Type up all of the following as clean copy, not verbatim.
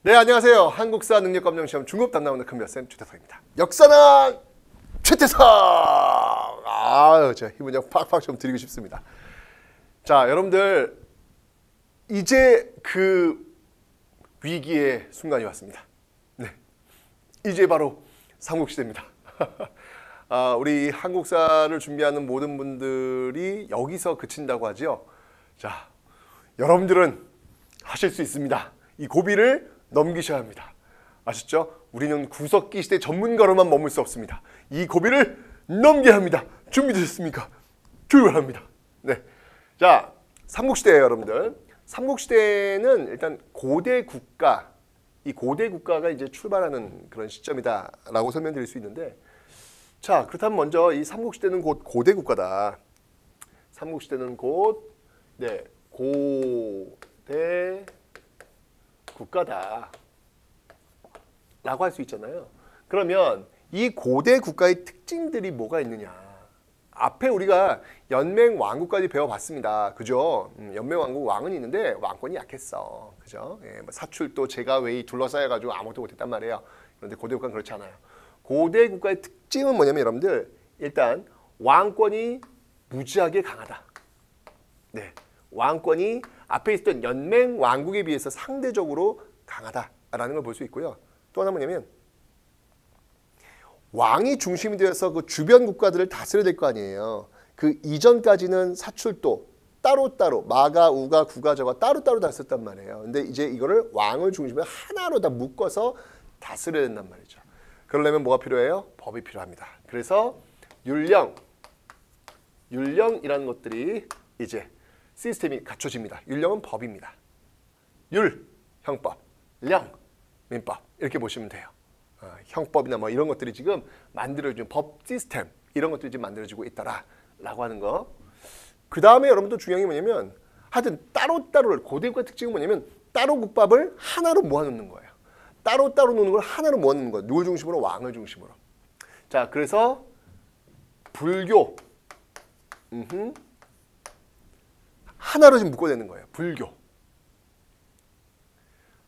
네, 안녕하세요. 한국사 능력검정시험 중급 담당하는 큰별쌤 최태성입니다. 역사는 최태성! 제가 힘을 좀 팍팍 좀 드리고 싶습니다. 자, 여러분들 이제 그 위기의 순간이 왔습니다. 네, 이제 바로 삼국시대입니다. 우리 한국사를 준비하는 모든 분들이 여기서 그친다고 하죠. 자, 여러분들은 하실 수 있습니다. 이 고비를 넘기셔야 합니다. 아셨죠? 우리는 구석기 시대 전문가로만 머물 수 없습니다. 이 고비를 넘겨야 합니다. 준비되셨습니까? 출발합니다. 네, 자, 삼국시대예요, 여러분들. 삼국시대는 일단 고대 국가, 이 고대 국가가 이제 출발하는 그런 시점이다라고 설명드릴 수 있는데, 자, 그렇다면 먼저 이 삼국시대는 곧 고대 국가다. 삼국시대는 곧 고대 국가다 라고 할 수 있잖아요. 그러면 이 고대 국가의 특징들이 뭐가 있느냐. 앞에 우리가 연맹왕국까지 배워봤습니다. 그죠? 연맹왕국 왕은 있는데 왕권이 약했어. 그죠? 예, 사출도 제가웨이 둘러싸여가지고 아무것도 못했단 말이에요. 그런데 고대 국가는 그렇지 않아요. 고대 국가의 특징은 뭐냐면 여러분들, 일단 왕권이 무지하게 강하다. 네, 왕권이 앞에 있었던 연맹 왕국에 비해서 상대적으로 강하다라는 걸 볼 수 있고요. 또 하나 뭐냐면 왕이 중심이 되어서 그 주변 국가들을 다스려야 될 거 아니에요. 그 이전까지는 사출도 따로따로 마가, 우가, 구가, 저가 따로따로 다스렸단 말이에요. 근데 이제 이거를 왕을 중심으로 하나로 다 묶어서 다스려야 된단 말이죠. 그러려면 뭐가 필요해요? 법이 필요합니다. 그래서 율령이라는 것들이 이제 시스템이 갖춰집니다. 율령은 법입니다. 율, 형법, 령, 민법 이렇게 보시면 돼요. 형법이나 뭐 이런 것들이 지금 만들어진 법 시스템 이런 것들이 지금 만들어지고 있다라고 하는 거. 그 다음에 여러분들 중요한 게 뭐냐면 하여튼 따로따로 고대 국가 특징은 뭐냐면 따로 국밥을 하나로 모아놓는 거예요. 따로따로 노는 걸 하나로 모아놓는 거예요. 누굴 중심으로? 왕을 중심으로. 자, 그래서 불교 하나로 지금 묶어내는 거예요. 불교.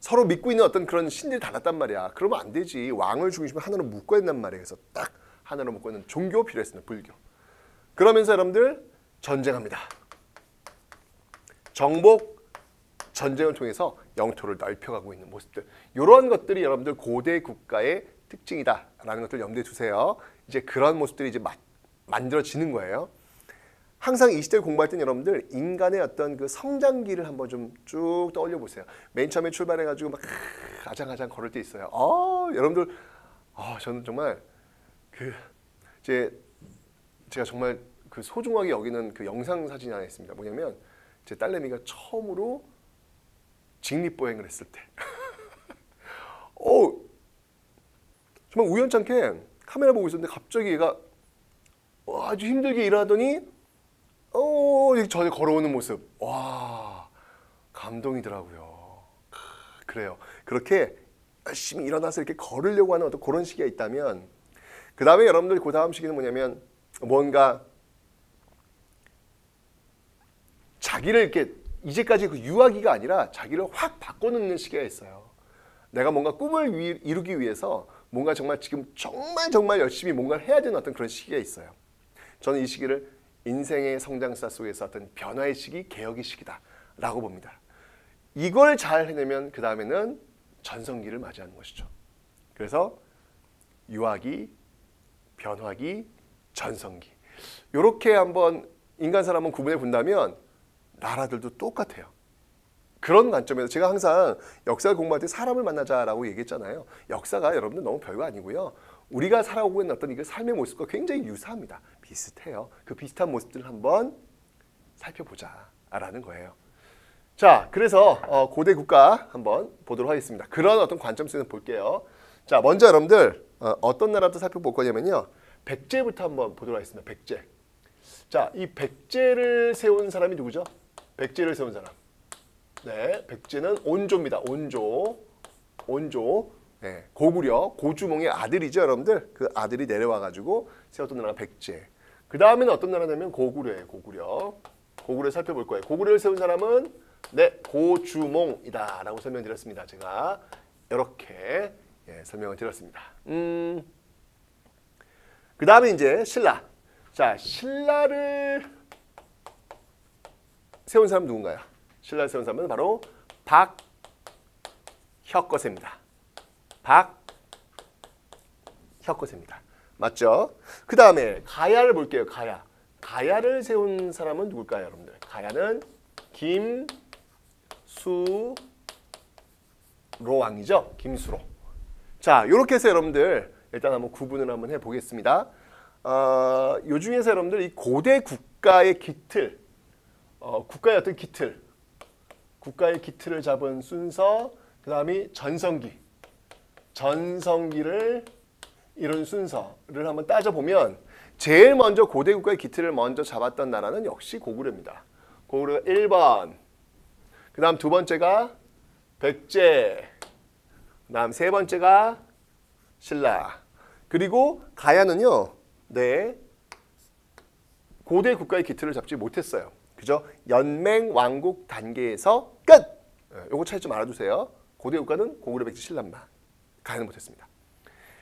서로 믿고 있는 어떤 그런 신들이 달랐단 말이야. 그러면 안 되지. 왕을 중심으로 하나로 묶어야 된단 말이에요. 그래서 딱 하나로 묶어내는 종교 필요했습니다. 불교. 그러면서 여러분들 전쟁합니다. 정복 전쟁을 통해서 영토를 넓혀가고 있는 모습들. 이런 것들이 여러분들 고대 국가의 특징이다라는 것들 염두에 두세요. 이제 그런 모습들이 이제 만들어지는 거예요. 항상 이 시대를 공부할 때는 여러분들 인간의 어떤 그 성장기를 한번 좀 쭉 떠올려 보세요. 맨 처음에 출발해가지고 막 아장아장 걸을 때 있어요. 여러분들, 저는 정말 제가 정말 그 소중하게 여기는 그 영상 사진이 하나 있습니다. 뭐냐면 제 딸내미가 처음으로 직립보행을 했을 때, 정말 우연찮게 카메라 보고 있었는데 갑자기 얘가 아주 힘들게 일하더니 저에 걸어오는 모습, 와, 감동이더라고요. 그래요. 그렇게 열심히 일어나서 이렇게 걸으려고 하는 어떤 그런 시기가 있다면, 그 다음에 여러분들 그 다음 시기는 뭐냐면 뭔가 자기를 이렇게 이제까지 그 유아기가 아니라 자기를 확 바꿔놓는 시기가 있어요. 내가 뭔가 꿈을 이루기 위해서 뭔가 정말 지금 정말 열심히 뭔가를 해야 되는 어떤 그런 시기가 있어요. 저는 이 시기를 인생의 성장사 속에서 어떤 변화의 시기, 개혁의 시기다라고 봅니다. 이걸 잘 해내면 그 다음에는 전성기를 맞이하는 것이죠. 그래서 유아기, 변화기, 전성기. 이렇게 한번 인간 사람은 구분해 본다면 나라들도 똑같아요. 그런 관점에서 제가 항상 역사를 공부할 때 사람을 만나자라고 얘기했잖아요. 역사가 여러분들 너무 별거 아니고요. 우리가 살아오고 있는 어떤 삶의 모습과 굉장히 유사합니다. 비슷해요. 그 비슷한 모습들을 한번 살펴보자라는 거예요. 자, 그래서 고대 국가 한번 보도록 하겠습니다. 그런 어떤 관점 속에서 볼게요. 자, 먼저 여러분들 어떤 나라부터 살펴볼 거냐면요. 백제부터 한번 보도록 하겠습니다. 백제. 자, 이 백제를 세운 사람이 누구죠? 백제를 세운 사람. 네, 백제는 온조입니다. 온조. 네, 고구려, 고주몽의 아들이죠, 여러분들. 그 아들이 내려와가지고 세웠던 나라가 백제. 그 다음에는 어떤 나라냐면 고구려예요, 고구려. 고구려 살펴볼 거예요. 고구려를 세운 사람은 고주몽이다라고 설명드렸습니다. 제가 이렇게 설명을 드렸습니다. 그 다음에 이제 신라. 자, 신라를 세운 사람 누군가요? 신라를 세운 사람은 바로 박혁거세입니다. 박혁거세입니다. 맞죠? 그 다음에 가야를 볼게요. 가야. 가야를 세운 사람은 누굴까요, 여러분들? 가야는 김수로왕이죠. 김수로. 자, 이렇게 해서 여러분들 일단 한번 구분을 한번 해보겠습니다. 요 중에서 여러분들 이 고대 국가의 기틀, 국가의 어떤 기틀, 국가의 기틀을 잡은 순서, 그 다음이 전성기를 이룬 순서를 한번 따져보면 제일 먼저 고대 국가의 기틀을 먼저 잡았던 나라는 역시 고구려입니다. 고구려가 1번, 그 다음 두 번째가 백제, 그 다음 세 번째가 신라, 그리고 가야는요, 네, 고대 국가의 기틀을 잡지 못했어요. 그죠? 연맹 왕국 단계에서 끝! 요거 차이 좀 알아두세요. 고대 국가는 고구려, 백제, 신라만 가야는 못했습니다.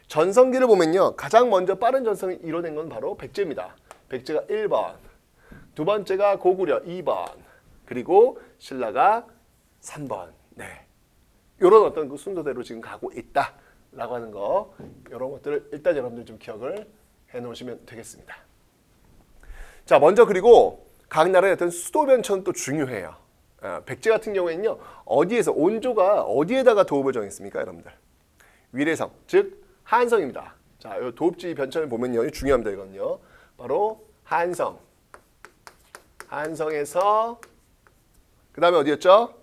전성기를 보면요, 가장 먼저 빠른 전성을 이뤄낸 건 바로 백제입니다. 백제가 1번, 두 번째가 고구려 2번, 그리고 신라가 3번. 네, 이런 어떤 그 순서대로 지금 가고 있다라고 하는 거, 이런 것들을 일단 여러분들 좀 기억을 해놓으시면 되겠습니다. 자, 먼저 그리고 각 나라의 어떤 수도 변천은 또 중요해요. 백제 같은 경우에는요, 어디에서 온조가 어디에다가 도읍을 정했습니까, 여러분들? 위례성, 즉 한성입니다. 자, 이 도읍지 변천을 보면요, 중요합니다. 이건요, 바로 한성. 한성에서 그 다음에 어디였죠?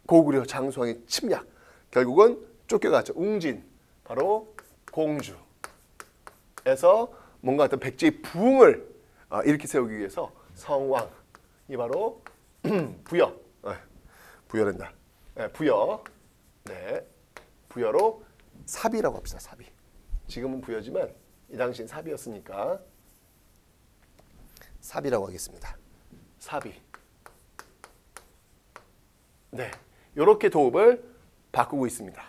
고구려 장수왕의 침략. 결국은 쫓겨갔죠. 웅진, 바로 공주에서 뭔가 어떤 백제의 부흥을 일으켜 세우기 위해서 성왕이 바로 부여, 부여된다. 부여, 네, 부여로 사비라고 합시다. 사비. 지금은 부여지만 이 당시엔 사비였으니까 사비라고 하겠습니다. 사비. 네, 이렇게 도읍을 바꾸고 있습니다.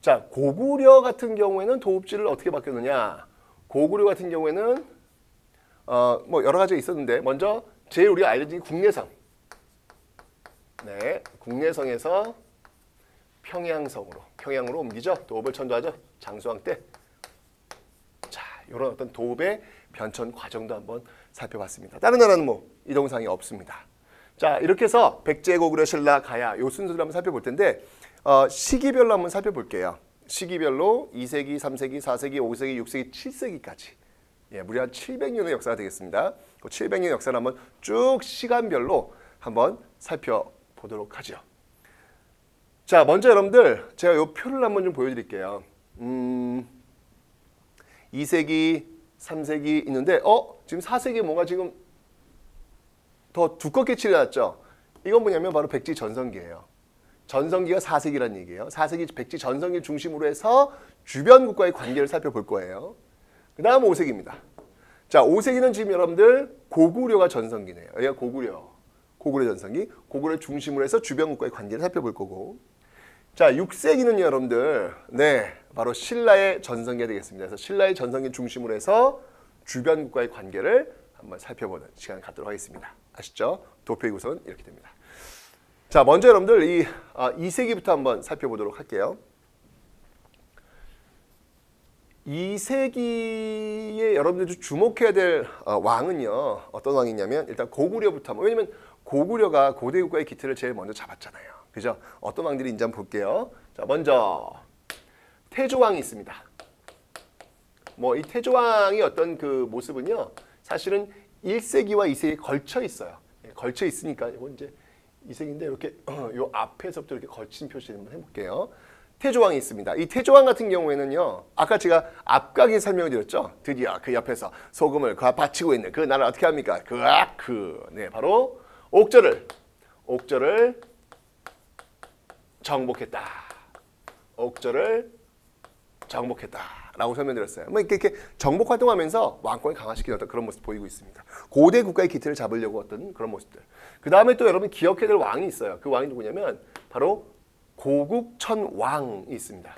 자, 고구려 같은 경우에는 도읍지를 어떻게 바뀌었느냐? 고구려 같은 경우에는 뭐 여러 가지가 있었는데 먼저 제일 우리가 알려진 국내성. 네, 국내성에서 평양으로 옮기죠. 도읍을 천도하죠. 장수왕 때. 자, 이런 어떤 도읍의 변천 과정도 한번 살펴봤습니다. 다른 나라는 뭐 이동상이 없습니다. 자, 이렇게 해서 백제, 고구려, 신라, 가야 요 순서를 한번 살펴볼 텐데 시기별로 한번 살펴볼게요. 시기별로 2세기, 3세기, 4세기, 5세기, 6세기, 7세기까지 무려 한 700년의 역사가 되겠습니다. 그 700년 역사를 한번 쭉 시간별로 한번 살펴보도록 하죠. 자, 먼저 여러분들 제가 요 표를 한번 좀 보여드릴게요. 2세기, 3세기 있는데 지금 4세기 뭔가 지금 더 두껍게 칠해놨죠. 이건 뭐냐면 바로 백제 전성기예요. 전성기가 4세기란 얘기예요. 4세기 백제 전성기를 중심으로 해서 주변 국가의 관계를 살펴볼 거예요. 그 다음 5세기입니다. 자, 5세기는 지금 여러분들 고구려가 전성기네요. 여기가 고구려 전성기, 고구려를 중심으로 해서 주변 국가의 관계를 살펴볼 거고, 자, 6세기는 여러분들 바로 신라의 전성기가 되겠습니다. 그래서 신라의 전성기 중심으로 해서 주변 국가의 관계를 한번 살펴보는 시간을 갖도록 하겠습니다. 아시죠? 도표의 구성은 이렇게 됩니다. 자, 먼저 여러분들 이 2세기부터 한번 살펴보도록 할게요. 2세기에 여러분들이 주목해야 될 왕은요, 어떤 왕이냐면 일단 고구려부터 한번, 왜냐면 고구려가 고대 국가의 기틀을 제일 먼저 잡았잖아요. 그죠? 어떤 왕들이 있는지 한번 볼게요. 자, 먼저 태조왕이 있습니다. 뭐 이 태조왕이 어떤 그 모습은요, 사실은 1세기와 2세기에 걸쳐 있어요. 걸쳐 있으니까 이건 이제 2세기인데 이렇게 요 앞에서부터 이렇게 걸친 표시 한번 해볼게요. 태조왕이 있습니다. 이 태조왕 같은 경우에는요, 아까 제가 앞각에 설명을 드렸죠. 드디어 그 옆에서 소금을 바치고 있는 그 나라를 어떻게 합니까? 네, 바로 옥저를 정복했다. 옥저를 정복했다라고 설명드렸어요. 뭐 이렇게 정복 활동하면서 왕권을 강화시키는 어떤 그런 모습 보이고 있습니다. 고대 국가의 기틀을 잡으려고 어떤 그런 모습들. 그 다음에 또 여러분 기억해야 될 왕이 있어요. 그 왕이 누구냐면 바로 고국천왕이 있습니다.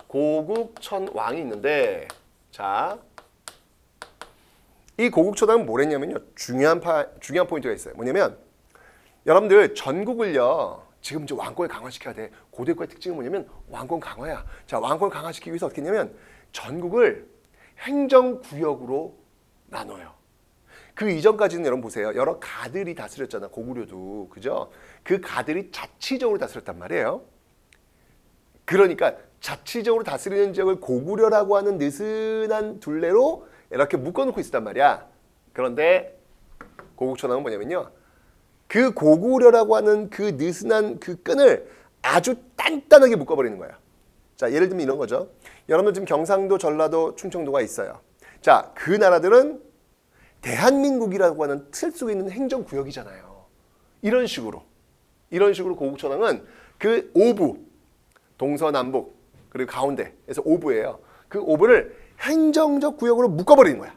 고국천왕이 있는데, 자, 이 고국천왕은 뭐랬냐면요, 중요한 포인트가 있어요. 뭐냐면 여러분들 전국을요 지금 이제 왕권을 강화시켜야 돼. 고대국가의 특징은 뭐냐면 왕권 강화야. 자, 왕권을 강화시키기 위해서 어떻게 했냐면 전국을 행정구역으로 나눠요. 그 이전까지는 여러분 보세요. 여러 가들이 다스렸잖아. 고구려도. 그죠? 그 가들이 자치적으로 다스렸단 말이에요. 그러니까 자치적으로 다스리는 지역을 고구려라고 하는 느슨한 둘레로 이렇게 묶어놓고 있었단 말이야. 그런데 고국천왕은 뭐냐면요, 그 고구려라고 하는 그 느슨한 그 끈을 아주 단단하게 묶어버리는 거야. 자, 예를 들면 이런 거죠. 여러분들 지금 경상도, 전라도, 충청도가 있어요. 자, 그 나라들은 대한민국이라고 하는 틀 속에 있는 행정구역이잖아요. 이런 식으로 고국천왕은 그 오부, 동서남북, 그리고 가운데에서 오부예요. 그 오부를 행정적 구역으로 묶어버리는 거야.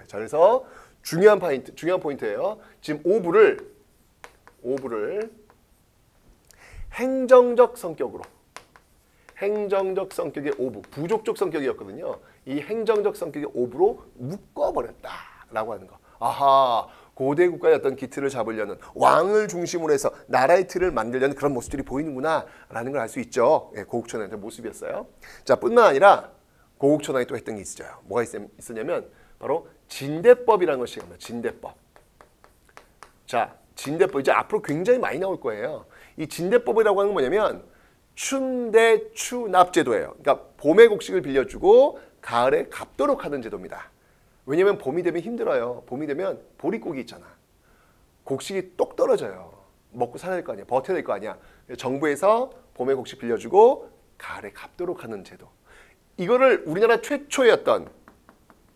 자, 그래서 중요한 포인트예요. 지금 오부를 행정적 성격의 오부, 부족적 성격이었거든요. 이 행정적 성격의 오부로 묶어버렸다라고 하는 거. 아하, 고대 국가의 어떤 기틀을 잡으려는, 왕을 중심으로 해서 나라의 틀을 만들려는 그런 모습들이 보이는구나라는 걸 알 수 있죠. 예, 고국천왕의 모습이었어요. 자, 뿐만 아니라 고국천왕이 또 했던 게 있어요. 뭐가 있었냐면 바로 진대법이라는 것이 있습니다. 진대법. 자, 진대법 이제 앞으로 굉장히 많이 나올 거예요. 이 진대법이라고 하는 건 뭐냐면 춘대추납제도예요. 그러니까 봄에 곡식을 빌려주고 가을에 갚도록 하는 제도입니다. 왜냐면 봄이 되면 힘들어요. 봄이 되면 보릿고기 있잖아. 곡식이 똑 떨어져요. 먹고 살아야 될 거 아니야. 버텨야 될 거 아니야. 정부에서 봄에 곡식 빌려주고 가을에 갚도록 하는 제도. 이거를 우리나라 최초였던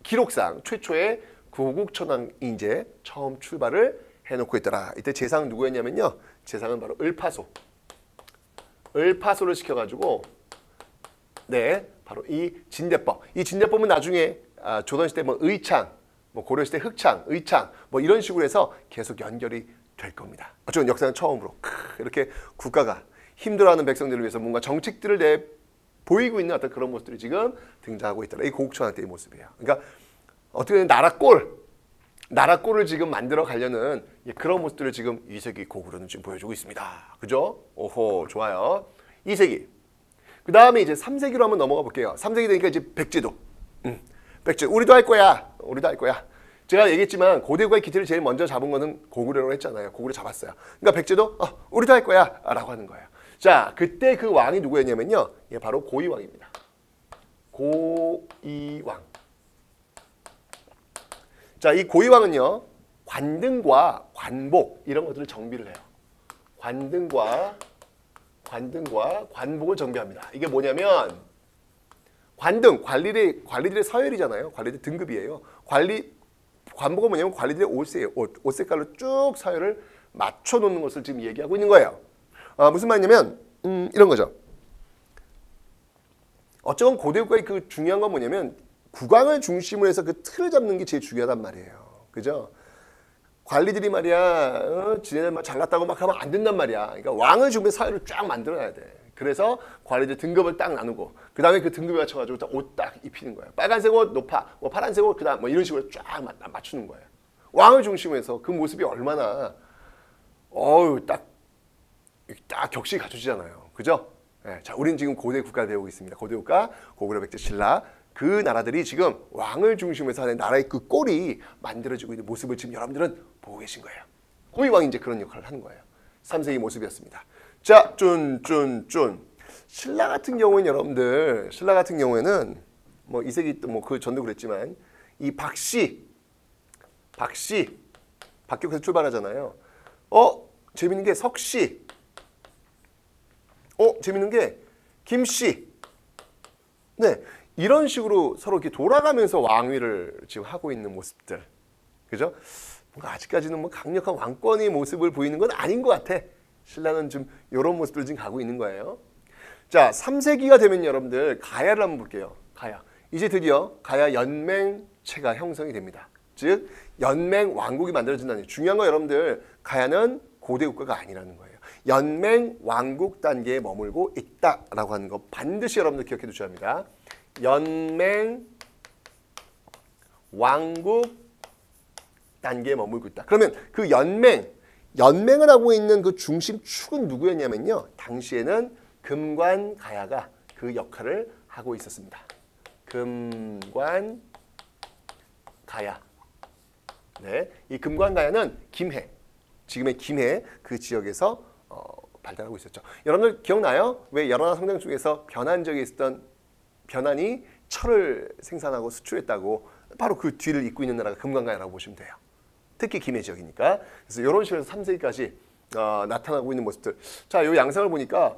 기록상 최초의 고국천왕이 이제 처음 출발을 해놓고 있더라. 이때 재상은 누구였냐면요, 재상은 바로 을파소를 시켜가지고, 네, 바로 이 진대법. 이 진대법은 나중에 조선시대 뭐 의창, 뭐 고려시대 흑창, 의창 뭐 이런 식으로 해서 계속 연결이 될 겁니다. 어쩌면 역사는 처음으로 이렇게 국가가 힘들어하는 백성들을 위해서 뭔가 정책들을 보이고 있는 어떤 그런 모습들이 지금 등장하고 있더라. 이 고국천왕 때의 모습이에요. 그러니까 어떻게 보면 나라꼴을 지금 만들어 가려는 그런 모습들을 지금 2세기 고구려는 지금 보여주고 있습니다. 그죠? 오호, 좋아요. 2세기. 그 다음에 이제 3세기로 한번 넘어가 볼게요. 3세기 되니까 이제 백제도. 백제. 우리도 할 거야. 제가 얘기했지만 고대국가의 기틀을 제일 먼저 잡은 거는 고구려라고 했잖아요. 고구려 잡았어요. 그러니까 백제도 우리도 할 거야 라고 하는 거예요. 자, 그때 그 왕이 누구였냐면요, 바로 고이왕입니다. 고이왕. 자, 이 고이왕은요, 관등과 관복 이런 것들을 정비를 해요. 관등과 관복을 정비합니다. 이게 뭐냐면 관등, 관리들의 서열이잖아요. 관리들 등급이에요. 관복은 뭐냐면 관리들의 옷이에요. 옷 색깔로 쭉 서열을 맞춰놓는 것을 지금 얘기하고 있는 거예요. 무슨 말이냐면 이런 거죠. 어쩌면 고대국가의 그 중요한 건 뭐냐면 국왕을 중심으로 해서 그 틀을 잡는 게 제일 중요하단 말이에요. 그죠? 관리들이 말이야, 지네들 막 잘났다고 막 하면 안 된단 말이야. 그러니까 왕을 중심으로 사회를 쫙 만들어야 돼. 그래서 관리들 등급을 딱 나누고, 그 다음에 그 등급에 맞춰가지고 옷 딱 입히는 거예요. 빨간색 옷 높아, 뭐 파란색 옷, 그 다음 뭐 이런 식으로 쫙 맞추는 거예요. 왕을 중심으로 해서 그 모습이 얼마나, 딱 격식이 갖춰지잖아요. 그죠? 네, 자, 우리는 지금 고대 국가를 배우고 있습니다. 고대 국가, 고구려, 백제, 신라. 그 나라들이 지금 왕을 중심으로 해서 하는 나라의 그 꼴이 만들어지고 있는 모습을 지금 여러분들은 보고 계신 거예요. 고이왕이 이제 그런 역할을 하는 거예요. 3세기 모습이었습니다. 자, 신라 같은 경우는 여러분들, 신라 같은 경우에는 뭐 2세기 또 뭐 그 전도 그랬지만 이 박씨 박격해서 출발하잖아요. 재밌는 게 석씨, 재밌는 게 김씨. 네, 이런 식으로 서로 이렇게 돌아가면서 왕위를 지금 하고 있는 모습들, 그죠? 뭔가 아직까지는 뭐 강력한 왕권의 모습을 보이는 건 아닌 것 같아. 신라는 좀 이런 모습을 지금 가고 있는 거예요. 자, 3세기가 되면 여러분들 가야를 한번 볼게요. 가야. 이제 드디어 가야 연맹체가 형성이 됩니다. 즉 연맹 왕국이 만들어진다는, 중요한 건 여러분들 가야는 고대 국가가 아니라는 거예요. 연맹 왕국 단계에 머물고 있다라고 하는 거 반드시 여러분들 기억해 두셔야 합니다. 연맹 왕국 단계에 머물고 있다. 그러면 그 연맹을 하고 있는 그 중심 축은 누구였냐면요. 당시에는 금관가야가 그 역할을 하고 있었습니다. 금관가야. 네, 이 금관가야는 김해, 지금의 김해 그 지역에서 발달하고 있었죠. 여러분들 기억나요? 왜 열한화 성당 쪽에서 변한 적이 있었던 변한이 철을 생산하고 수출했다고 바로 그 뒤를 잇고 있는 나라가 금관가야라고 보시면 돼요. 특히 김해 지역이니까. 그래서 이런 식으로 3세기까지 나타나고 있는 모습들. 자, 이 양상을 보니까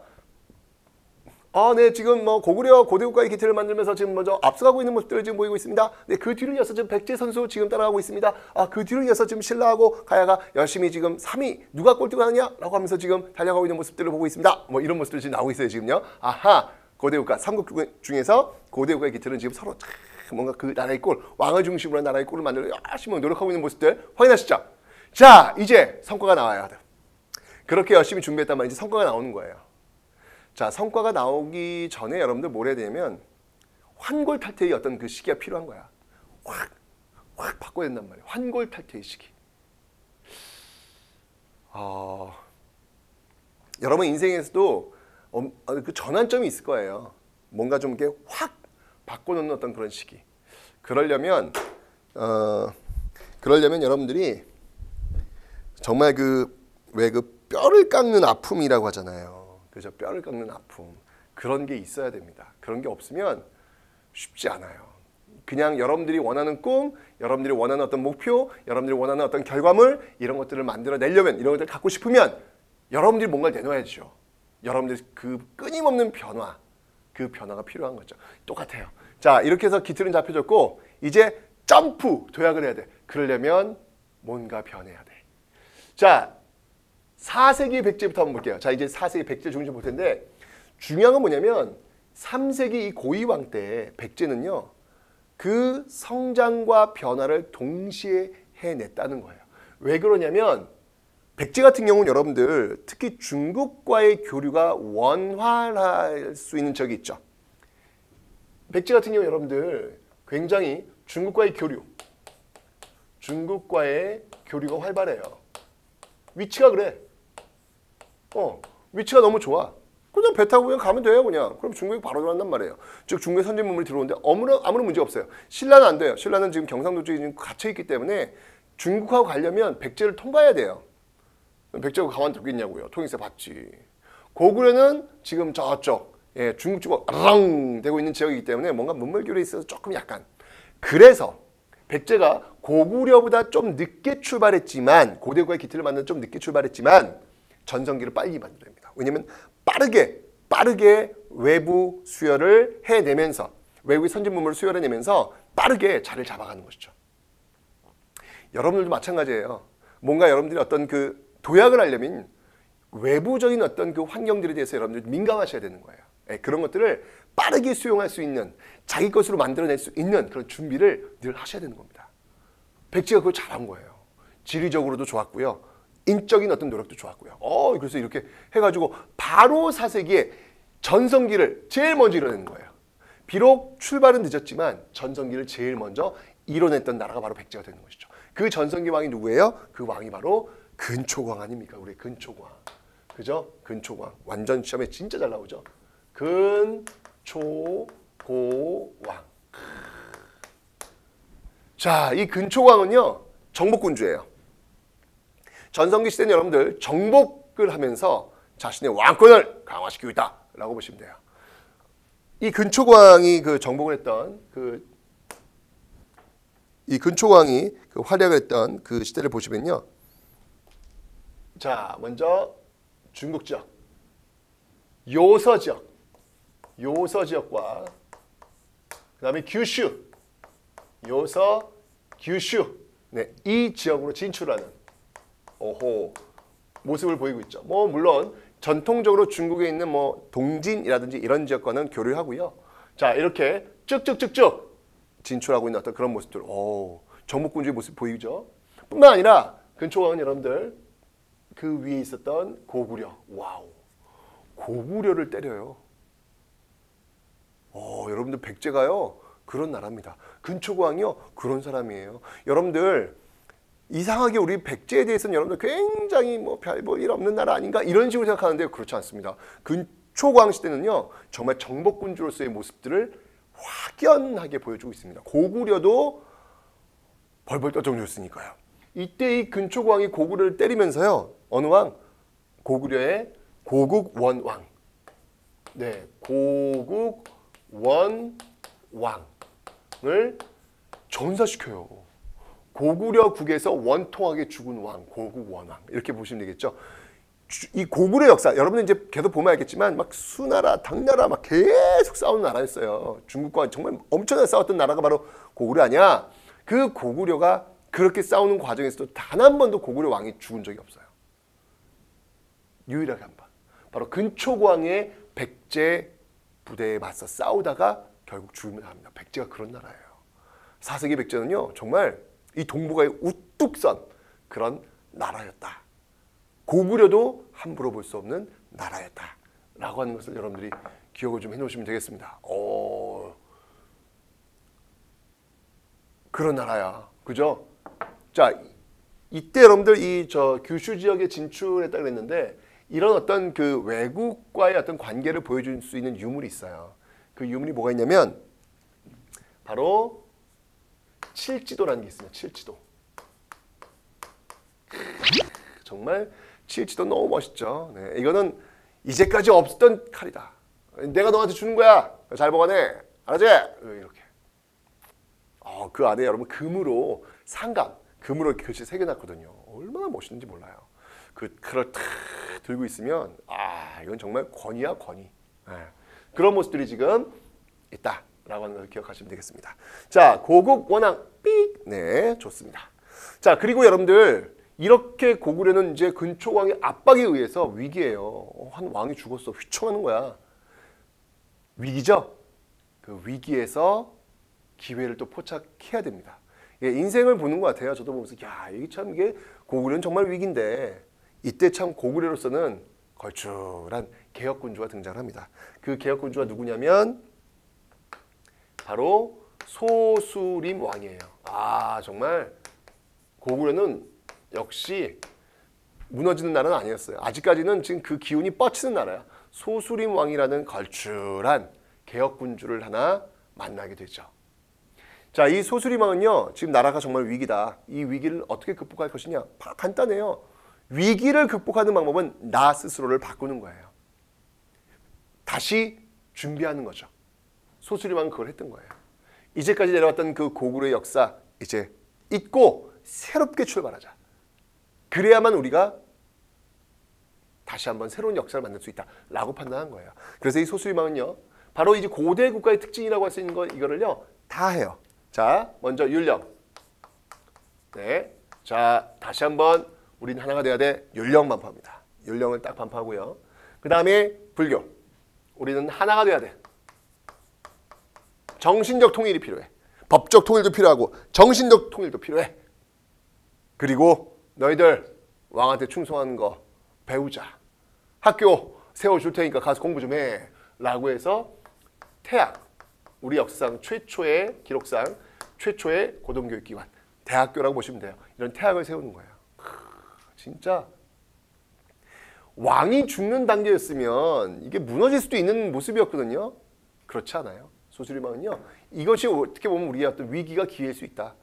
네, 지금 뭐 고구려 고대국가의 기틀을 만들면서 지금 먼저 앞서가고 있는 모습들을 지금 보이고 있습니다. 네, 그 뒤를 이어서 지금 백제 선수 지금 따라가고 있습니다. 그 뒤를 이어서 지금 신라하고 가야가 열심히 지금 3위 누가 꼴등을 하느냐라고 하면서 지금 달려가고 있는 모습들을 보고 있습니다. 뭐 이런 모습들이 지금 나오고 있어요, 지금요. 아하, 고대국가 삼국 중에서 고대국가의 기틀은 지금 서로 뭔가 그 나라의 꼴, 왕을 중심으로 한 나라의 꼴을 만들려 열심히 노력하고 있는 모습들 확인하시죠? 자, 이제 성과가 나와야 돼. 그렇게 열심히 준비했단 말이지 성과가 나오는 거예요. 자, 성과가 나오기 전에 여러분들 뭘 해야 되냐면 환골탈태의 어떤 그 시기가 필요한 거야. 확 바꿔야 된단 말이에요. 환골탈태의 시기. 여러분 인생에서도 그 전환점이 있을 거예요. 뭔가 좀 이렇게 확 바꿔놓는 어떤 그런 시기. 그러려면 여러분들이 정말 왜 그 뼈를 깎는 아픔이라고 하잖아요. 그죠? 뼈를 깎는 아픔. 그런 게 있어야 됩니다. 그런 게 없으면 쉽지 않아요. 그냥 여러분들이 원하는 꿈, 여러분들이 원하는 어떤 목표, 여러분들이 원하는 어떤 결과물 이런 것들을 만들어내려면 이런 것들을 갖고 싶으면 여러분들이 뭔가를 내놓아야죠. 여러분들이 그 끊임없는 변화, 그 변화가 필요한 거죠. 똑같아요. 자, 이렇게 해서 기틀은 잡혀졌고 이제 점프 도약을 해야 돼. 그러려면 뭔가 변해야 돼. 자, 4세기 백제부터 한번 볼게요. 자, 이제 4세기 백제 중심 볼 텐데 중요한 건 뭐냐면 3세기 이 고이왕 때 백제는요. 그 성장과 변화를 동시에 해냈다는 거예요. 왜 그러냐면 백제 같은 경우는 여러분들 특히 중국과의 교류가 원활할 수 있는 적이 있죠. 백제 같은 경우 여러분들 굉장히 중국과의 교류가 활발해요. 위치가 그래. 위치가 너무 좋아. 그냥 배 타고 그냥 가면 돼요, 그냥. 그럼 중국에 바로 들어간단 말이에요. 즉 중국의 선진물이 들어오는데 아무런 문제 없어요. 신라는 안 돼요. 신라는 지금 경상도 쪽에 지금 갇혀 있기 때문에 중국하고 가려면 백제를 통과해야 돼요. 백제가 가만 두겠냐고요. 통일세 받지. 고구려는 지금 저쪽 중국 쪽으로 아랑 되고 있는 지역이기 때문에 뭔가 문물교류에 있어서 조금 약간. 그래서 백제가 고구려보다 좀 늦게 출발했지만 고대국가의 기틀을 만드는 좀 늦게 출발했지만 전성기를 빨리 만들어냅니다. 왜냐하면 빠르게 외부 수혈을 해내면서 외국의 선진 문물을 수혈해내면서 빠르게 자리를 잡아가는 것이죠. 여러분들도 마찬가지예요. 뭔가 여러분들이 어떤 그 도약을 하려면 외부적인 어떤 그 환경들에 대해서 여러분들 민감하셔야 되는 거예요. 그런 것들을 빠르게 수용할 수 있는 자기 것으로 만들어낼 수 있는 그런 준비를 늘 하셔야 되는 겁니다. 백제가 그걸 잘한 거예요. 지리적으로도 좋았고요. 인적인 어떤 노력도 좋았고요. 그래서 이렇게 해가지고 바로 4세기에 전성기를 제일 먼저 이뤄낸 거예요. 비록 출발은 늦었지만 전성기를 제일 먼저 이뤄냈던 나라가 바로 백제가 되는 것이죠. 그 전성기 왕이 누구예요? 그 왕이 바로 근초광 아닙니까? 우리 근초광. 그죠? 근초광. 완전 시험에 진짜 잘 나오죠. 근초고왕. 자, 이 근초광은요. 정복군주예요. 전성기 시대는 여러분들 정복을 하면서 자신의 왕권을 강화시키고 있다라고 보시면 돼요. 이 근초광이 그 정복을 했던 이 근초광이 그 활약을 했던 그 시대를 보시면요. 자, 먼저 중국 지역, 요서 지역과 그다음에 규슈, 요서, 규슈, 네, 이 지역으로 진출하는 모습을 보이고 있죠. 물론 전통적으로 중국에 있는 동진이라든지 이런 지역과는 교류하고요. 자, 이렇게 쭉쭉쭉쭉 진출하고 있는 어떤 그런 모습들. 정복군주의 모습 보이죠. 뿐만 아니라 근초광은 여러분들 그 위에 있었던 고구려. 와우. 고구려를 때려요. 여러분들 백제가요 그런 나라입니다. 근초고왕이요 그런 사람이에요. 여러분들 이상하게 우리 백제에 대해서는 여러분들 굉장히 별 일 없는 나라 아닌가 이런 식으로 생각하는데 그렇지 않습니다. 근초고왕 시대는요 정말 정복군주로서의 모습들을 확연하게 보여주고 있습니다. 고구려도 벌벌 떠정줬으니까요. 이때 이 근초고왕이 고구려를 때리면서요 어느 왕? 고구려의 고국원왕. 네, 고국원왕을 전사시켜요. 고구려국에서 원통하게 죽은 왕, 고국원왕 이렇게 보시면 되겠죠. 이 고구려 역사 여러분들 이제 계속 보면 알겠지만 막 수나라, 당나라 막 계속 싸우는 나라였어요. 중국과 정말 엄청나게 싸웠던 나라가 바로 고구려 아니야. 그 고구려가 그렇게 싸우는 과정에서도 단 한 번도 고구려 왕이 죽은 적이 없어요. 유일하게 한 번. 바로 근초고왕의 백제 부대에 맞서 싸우다가 결국 죽음을 당합니다. 백제가 그런 나라예요. 4세기 백제는요 정말 이 동북아에 우뚝 선 그런 나라였다. 고구려도 함부로 볼 수 없는 나라였다 라고 하는 것을 여러분들이 기억을 좀 해놓으시면 되겠습니다. 그런 나라야. 그죠? 자, 이때 여러분들 규슈 지역에 진출했다 그랬는데 이런 어떤 그 외국과의 어떤 관계를 보여줄 수 있는 유물이 있어요. 그 유물이 뭐가 있냐면 바로 칠지도라는 게 있습니다. 칠지도. 정말 칠지도 너무 멋있죠. 네, 이거는 이제까지 없었던 칼이다. 내가 너한테 주는 거야. 잘 보관해. 알았지? 이렇게. 그 안에 여러분 금으로 상감, 금으로 이렇게 글씨 새겨놨거든요. 얼마나 멋있는지 몰라요. 그 칼을 탁 들고 있으면 이건 정말 권위야 권위. 네. 그런 모습들이 지금 있다라고 하는 걸 기억하시면 되겠습니다. 자, 고국원왕 삑. 네, 좋습니다. 자, 그리고 여러분들 이렇게 고구려는 이제 근초고왕의 압박에 의해서 위기예요. 한 왕이 죽었어. 휘청하는 거야. 위기죠. 그 위기에서 기회를 또 포착해야 됩니다. 인생을 보는 것 같아요. 저도 보면서 이게 고구려는 정말 위기인데 이때 참 고구려로서는 걸출한 개혁군주가 등장합니다. 그 개혁군주가 누구냐면 바로 소수림 왕이에요. 정말 고구려는 역시 무너지는 나라는 아니었어요. 아직까지는 지금 그 기운이 뻗치는 나라야. 소수림 왕이라는 걸출한 개혁군주를 하나 만나게 되죠. 자, 이 소수림 왕은요 지금 나라가 정말 위기다. 이 위기를 어떻게 극복할 것이냐? 간단해요. 위기를 극복하는 방법은 나 스스로를 바꾸는 거예요. 다시 준비하는 거죠. 소수림 왕은 그걸 했던 거예요. 이제까지 내려왔던 그 고구려의 역사 이제 잊고 새롭게 출발하자. 그래야만 우리가 다시 한번 새로운 역사를 만들 수 있다라고 판단한 거예요. 그래서 이 소수림 왕은요 바로 이제 고대 국가의 특징이라고 할 수 있는 거 이거를요 다 해요. 자, 먼저 율령. 네. 자, 다시 한번 우리는 하나가 돼야 돼. 율령 반포합니다. 율령을 딱 반포하고요. 그 다음에 불교. 우리는 하나가 돼야 돼. 정신적 통일이 필요해. 법적 통일도 필요하고 정신적 통일도 필요해. 그리고 너희들 왕한테 충성하는 거 배우자. 학교 세워줄 테니까 가서 공부 좀 해. 라고 해서 태학. 우리 역사상 최초의 기록상 최초의 고등교육기관 대학교라고 보시면 돼요. 이런 태학을 세우는 거예요. 진짜 왕이 죽는 단계였으면 이게 무너질 수도 있는 모습이었거든요. 그렇지 않아요. 소수림 왕은요. 이것이 어떻게 보면 우리의 어떤 위기가 기회일 수 있다.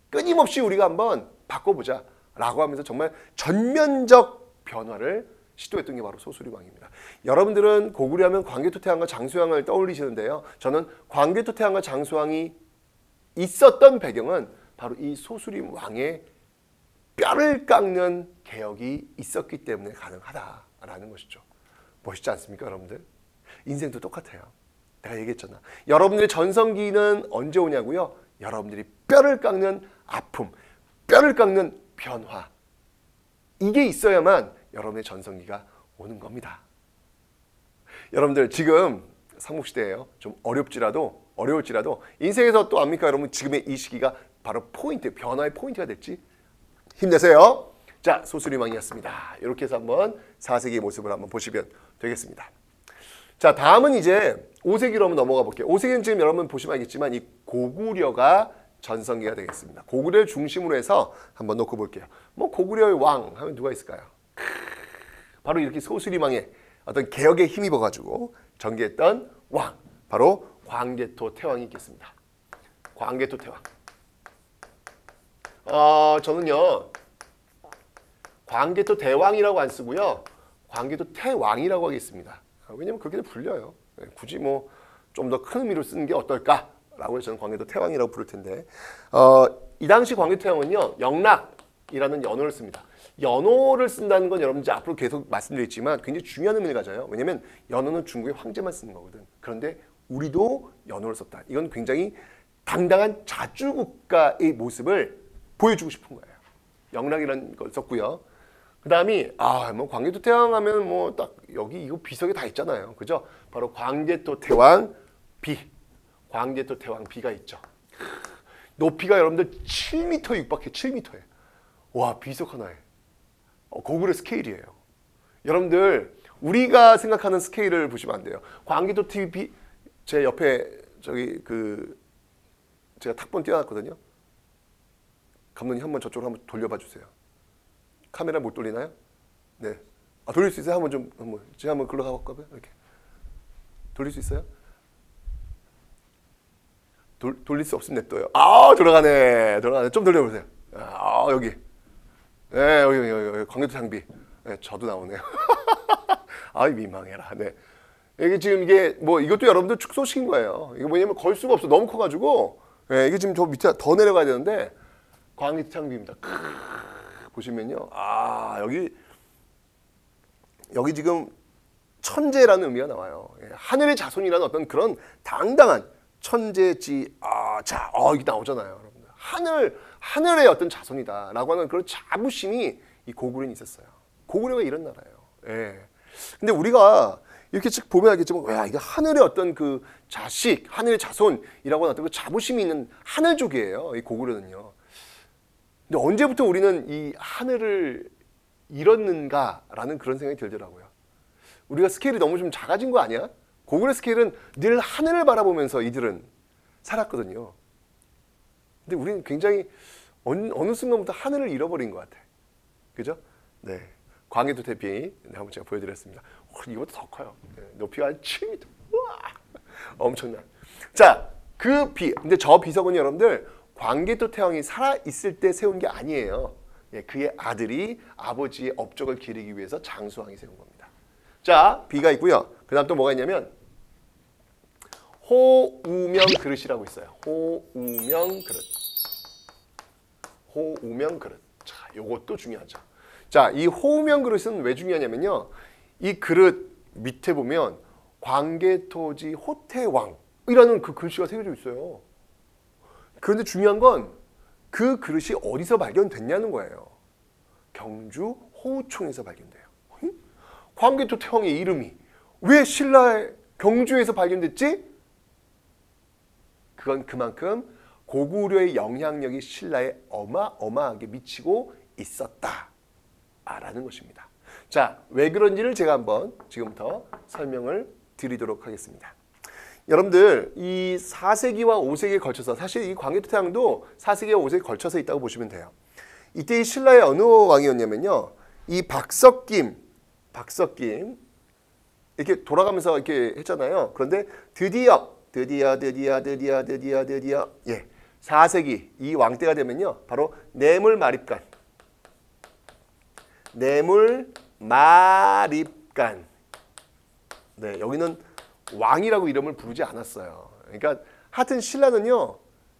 끊임없이 우리가 한번 바꿔보자 라고 하면서 정말 전면적 변화를 시도했던 게 바로 소수림 왕입니다. 여러분들은 고구려 하면 광개토태왕과 장수왕을 떠올리시는데요. 저는 광개토태왕과 장수왕이 있었던 배경은 바로 이 소수림 왕의 뼈를 깎는 개혁이 있었기 때문에 가능하다라는 것이죠. 멋있지 않습니까, 여러분들? 인생도 똑같아요. 내가 얘기했잖아. 여러분들의 전성기는 언제 오냐고요? 여러분들이 뼈를 깎는 아픔, 뼈를 깎는 변화. 이게 있어야만 여러분의 전성기가 오는 겁니다. 여러분들 지금 상목시대예요. 좀 어려울지라도 인생에서 또 압니까 여러분? 지금의 이 시기가 바로 포인트, 변화의 포인트가 됐지. 힘내세요. 자, 소수리망이었습니다. 이렇게 해서 한번 4세기의 모습을 한번 보시면 되겠습니다. 자, 다음은 이제 5세기로 한번 넘어가 볼게요. 5세기는 지금 여러분 보시면 알겠지만 이 고구려가 전성기가 되겠습니다. 고구려를 중심으로 해서 한번 놓고 볼게요. 뭐 고구려의 왕 하면 누가 있을까요? 바로 이렇게 소수리망의 어떤 개혁에 힘입어가지고 전개했던 왕, 바로 광개토 태왕이 있겠습니다. 광개토 태왕. 저는요 광개토 대왕이라고 안 쓰고요 광개토 태왕이라고 하겠습니다. 왜냐면 그렇게 불려요. 굳이 뭐 좀 더 큰 의미로 쓰는 게 어떨까라고 해서 저는 광개토 태왕이라고 부를 텐데 이 당시 광개토 태왕은요 영락이라는 연호를 씁니다. 연호를 쓴다는 건 여러분 이제 앞으로 계속 말씀드리겠지만 굉장히 중요한 의미를 가져요. 왜냐면 연호는 중국의 황제만 쓰는 거거든. 그런데 우리도 연호를 썼다. 이건 굉장히 당당한 자주국가의 모습을 보여주고 싶은 거예요. 영락이라는 걸 썼고요. 그 다음이 뭐 광개토 태왕 하면 뭐 딱 여기 이거 비석에 다 있잖아요. 그죠? 바로 광개토 태왕 비. 광개토 태왕 비가 있죠. 높이가 여러분들 7m에 육박해. 7m에. 와, 비석 하나에. 고구려 스케일이에요. 여러분들 우리가 생각하는 스케일을 보시면 안 돼요. 광개토 TV 제 옆에 저기 제가 탁본 띄워놨거든요. 감독님 한번 저쪽으로 한번 돌려봐 주세요. 카메라 못 돌리나요? 네. 돌릴 수 있어요? 제가 한번 글로 가볼까요? 이렇게 돌릴 수 있어요? 돌릴 수 없으면 냅둬요. 돌아가네. 좀 돌려보세요. 여기. 네, 여기 광개토 장비. 네, 저도 나오네요. 민망해라. 네. 이게 뭐 이것도 여러분들 축소시킨 거예요. 이거 뭐냐면 걸 수가 없어. 너무 커가지고. 네, 이게 지금 저 밑에 더 내려가야 되는데 광개토 장비입니다. 보시면요. 여기 지금 천재라는 의미가 나와요. 하늘의 자손이라는 어떤 그런 당당한 천재지. 이게 나오잖아요, 여러분들. 하늘의 어떤 자손이다라고 하는 그런 자부심이 이 고구려는 있었어요. 고구려가 이런 나라예요. 예. 근데 우리가 이렇게 쭉 보면 알겠지만, 이게 하늘의 어떤 그 자식, 하늘의 자손이라고 하는 어떤 그 자부심이 있는 하늘족이에요. 이 고구려는요. 근데 언제부터 우리는 이 하늘을 잃었는가라는 그런 생각이 들더라고요. 우리가 스케일이 너무 좀 작아진 거 아니야? 고구려 스케일은 늘 하늘을 바라보면서 이들은 살았거든요. 근데 우리는 굉장히 어느 순간부터 하늘을 잃어버린 것 같아. 그죠? 네. 광개토 태비 한번 제가 보여드렸습니다. 이것도 더 커요. 네. 높이가 한 7m. 우와! 엄청난. 자, 근데 저 비석은 여러분들 광개토 태왕이 살아있을 때 세운 게 아니에요. 그의 아들이 아버지의 업적을 기리기 위해서 장수왕이 세운 겁니다. 자, 비가 있고요. 그 다음 또 뭐가 있냐면 호우명 그릇이라고 있어요. 호우명 그릇. 호우명 그릇. 자, 요것도 중요하죠. 자, 이 호우명 그릇은 왜 중요하냐면요. 이 그릇 밑에 보면 광개토지 호태왕이라는 그 글씨가 새겨져 있어요. 그런데 중요한 건 그 그릇이 어디서 발견됐냐는 거예요. 경주 호우총에서 발견돼요. 광개토 태왕의 이름이 왜 신라의 경주에서 발견됐지? 그건 그만큼 고구려의 영향력이 신라에 어마어마하게 미치고 있었다라는 것입니다. 자, 왜 그런지를 제가 한번 지금부터 설명을 드리도록 하겠습니다. 여러분들 이 4세기와 5세기에 걸쳐서 사실 이 광개토 태왕도 4세기와 5세기에 걸쳐서 있다고 보시면 돼요. 이때 이 신라의 어느 왕이었냐면요. 이 박석김 이렇게 돌아가면서 이렇게 했잖아요. 그런데 드디어 4세기 이 왕 때가 되면요. 바로 뇌물마립간. 네, 여기는 왕이라고 이름을 부르지 않았어요. 그러니까 하여튼 신라는요.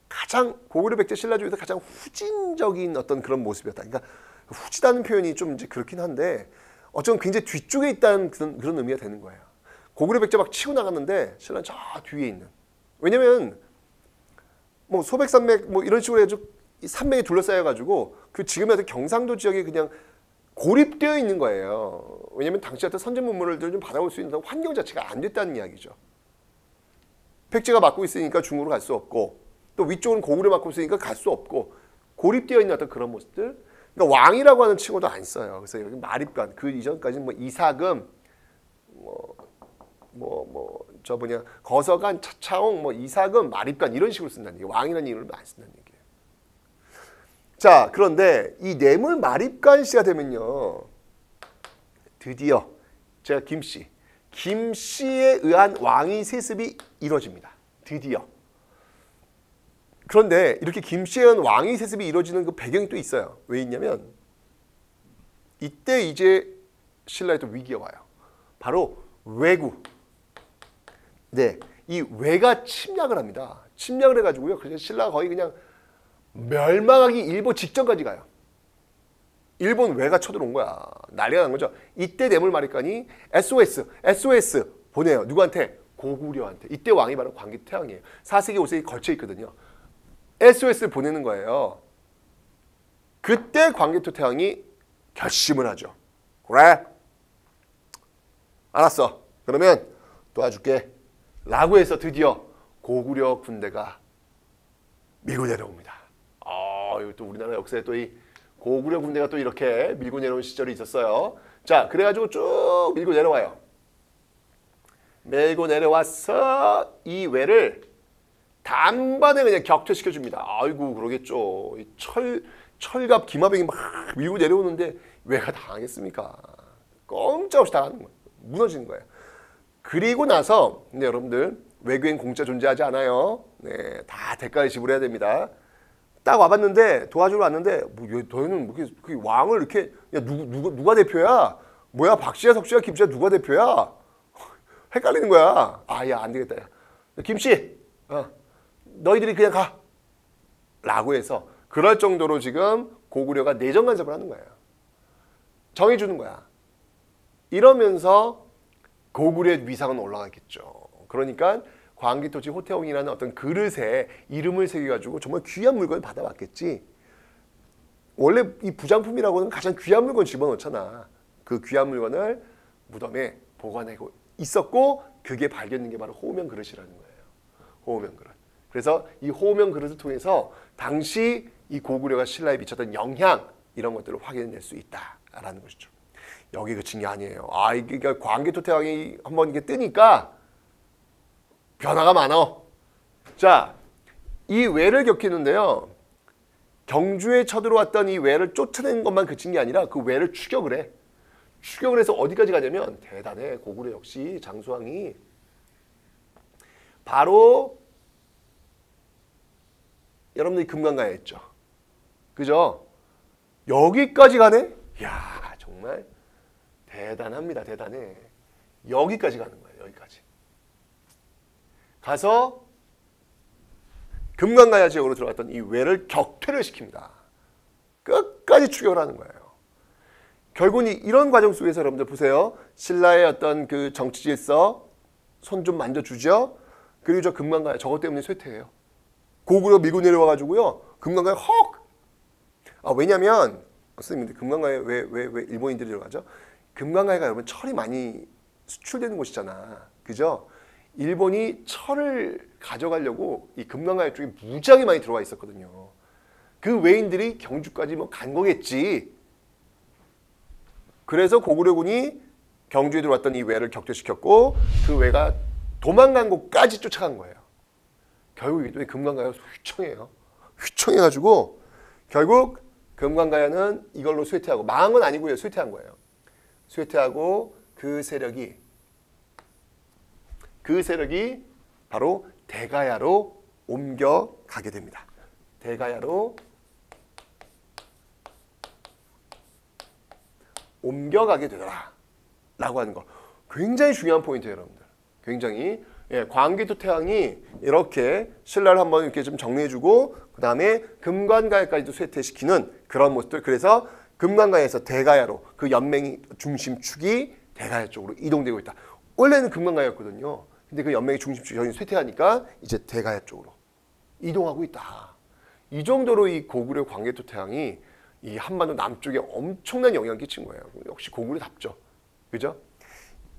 가장 고구려 백제 신라 중에서 가장 후진적인 어떤 그런 모습이었다. 그러니까 후지다는 표현이 좀 이제 그렇긴 한데 어쩌면 굉장히 뒤쪽에 있다는 그런 의미가 되는 거예요. 고구려 백제 막 치고 나갔는데 신라는 저 뒤에 있는. 왜냐면 뭐 소백산맥 뭐 이런 식으로 해서 산맥에 둘러싸여 가지고 그 지금의 어떤 경상도 지역에 그냥 고립되어 있는 거예요. 왜냐면 당시 같은 선진 문물을 좀 받아올 수 있는 환경 자체가 안 됐다는 이야기죠. 백제가 맡고 있으니까 중으로 갈 수 없고 또 위쪽은 고구려 맡고 있으니까 갈 수 없고 고립되어 있는 어떤 그런 모습들. 그러니까 왕이라고 하는 칭호도 안 써요. 그래서 여기 마립간 그 이전까지는 뭐 이사금 저 뭐냐 거서관 차차홍 뭐 이사금 마립간 이런 식으로 쓴다는 얘기. 왕이라는 이름을 안 쓴다는 얘기예요. 자 그런데 이 뇌물 마립간 씨가 되면요 드디어 제가 김씨에 의한 왕위 세습이 이루어집니다. 드디어. 그런데 이렇게 김씨에 의한 왕위 세습이 이루어지는 그 배경이 또 있어요. 왜 있냐면 이때 이제 신라에 또 위기가 와요. 바로 왜구. 네, 이 왜가 침략을 합니다. 침략을 해가지고요. 그래서 신라가 거의 그냥 멸망하기 일보 직전까지 가요. 일본 왜가 쳐들어온 거야. 난리가 난 거죠. 이때 뇌물 마립간이 SOS 보내요. 누구한테? 고구려한테. 이때 왕이 바로 광개토태왕이에요. 4세기 5세기 걸쳐 있거든요. SOS를 보내는 거예요. 그때 광개토태왕이 결심을 하죠. 그래. 알았어. 그러면 도와줄게. 라고 해서 드디어 고구려 군대가 밀고 내려옵니다. 이거 또 우리나라 역사에 또 이 고구려 군대가 또 이렇게 밀고 내려온 시절이 있었어요. 자, 그래가지고 쭉 밀고 내려와요. 밀고 내려와서 이 왜를 단번에 그냥 격퇴시켜줍니다. 아이고 그러겠죠. 철갑 기마병이 막 밀고 내려오는데 왜가 당하겠습니까? 꼼짝없이 당하는 거예요. 무너지는 거예요. 그리고 나서 근데 여러분들 외교엔 공짜 존재하지 않아요. 네, 다 대가를 지불해야 됩니다. 딱 와봤는데 도와주러 왔는데 너희는 뭐 이렇게 왕을 이렇게 야 누가 대표야? 뭐야 박씨야 석씨야 김씨야 누가 대표야? 헷갈리는 거야. 야 안 되겠다. 야. 김씨 너희들이 그냥 가. 라고 해서 그럴 정도로 지금 고구려가 내정 간섭을 하는 거예요. 정해주는 거야. 이러면서 고구려의 위상은 올라가겠죠. 그러니까 광개토지 호태홍이라는 어떤 그릇에 이름을 새겨가지고 정말 귀한 물건을 받아왔겠지. 원래 이 부장품이라고는 가장 귀한 물건 집어넣잖아. 그 귀한 물건을 무덤에 보관하고 있었고 그게 발견된 게 바로 호명 그릇이라는 거예요. 호명 그릇. 그래서 이 호명 그릇을 통해서 당시 이 고구려가 신라에 미쳤던 영향 이런 것들을 확인해낼 수 있다라는 것이죠. 여기 그친 게 아니에요. 이게 광개토태왕이 한번 이게 뜨니까 변화가 많아. 자, 이 왜를 격히는데요. 경주에 쳐들어왔던 이 왜를 쫓아낸 것만 그친 게 아니라 그 왜를 추격을 해. 추격을 해서 어디까지 가냐면 대단해. 고구려 역시 장수왕이 바로 여러분들이 금강가에 있죠. 그죠? 여기까지 가네? 이야 정말 대단합니다. 대단해. 여기까지 가는 거예요. 여기까지. 가서 금강가야 지역으로 들어갔던 이 왜를 격퇴를 시킵니다. 끝까지 추격을 하는 거예요. 결국은 이런 과정 속에서 여러분들 보세요. 신라의 어떤 그 정치 질서 손 좀 만져주죠. 그리고 저 금강가야 저것 때문에 쇠퇴해요. 고구려 밀고 내려와가지고요. 금강가에 왜냐면 선생님들 금강가에 왜 일본인들이 들어가죠? 금강가에가 여러분 철이 많이 수출되는 곳이잖아. 그죠? 일본이 철을 가져가려고 이 금강가에 쪽에 무지하게 많이 들어와 있었거든요. 그 외인들이 경주까지 간 거겠지. 그래서 고구려군이 경주에 들어왔던 이 왜를 격퇴시켰고 그 왜가 도망간 곳까지 쫓아간 거예요. 결국 이 금강가야가 휘청해요. 휘청해가지고 결국 금강가야는 이걸로 쇠퇴하고 망한 건 아니고요. 쇠퇴한 거예요. 쇠퇴하고 그 세력이 바로 대가야로 옮겨가게 됩니다. 대가야로 옮겨가게 되더라 라고 하는 거 굉장히 중요한 포인트예요. 여러분들. 굉장히 광개토태왕이 이렇게 신라를 한번 이렇게 좀 정리해주고 그 다음에 금관가야까지도 쇠퇴시키는 그런 모습들. 그래서 금관가야에서 대가야로 그 연맹이 중심축이 대가야 쪽으로 이동되고 있다. 원래는 금관가야였거든요. 근데 그 연맹의 중심축이 쇠퇴하니까 이제 대가야 쪽으로 이동하고 있다. 이 정도로 이 고구려 광개토태왕이 이 한반도 남쪽에 엄청난 영향을 끼친 거예요. 역시 고구려답죠. 그죠?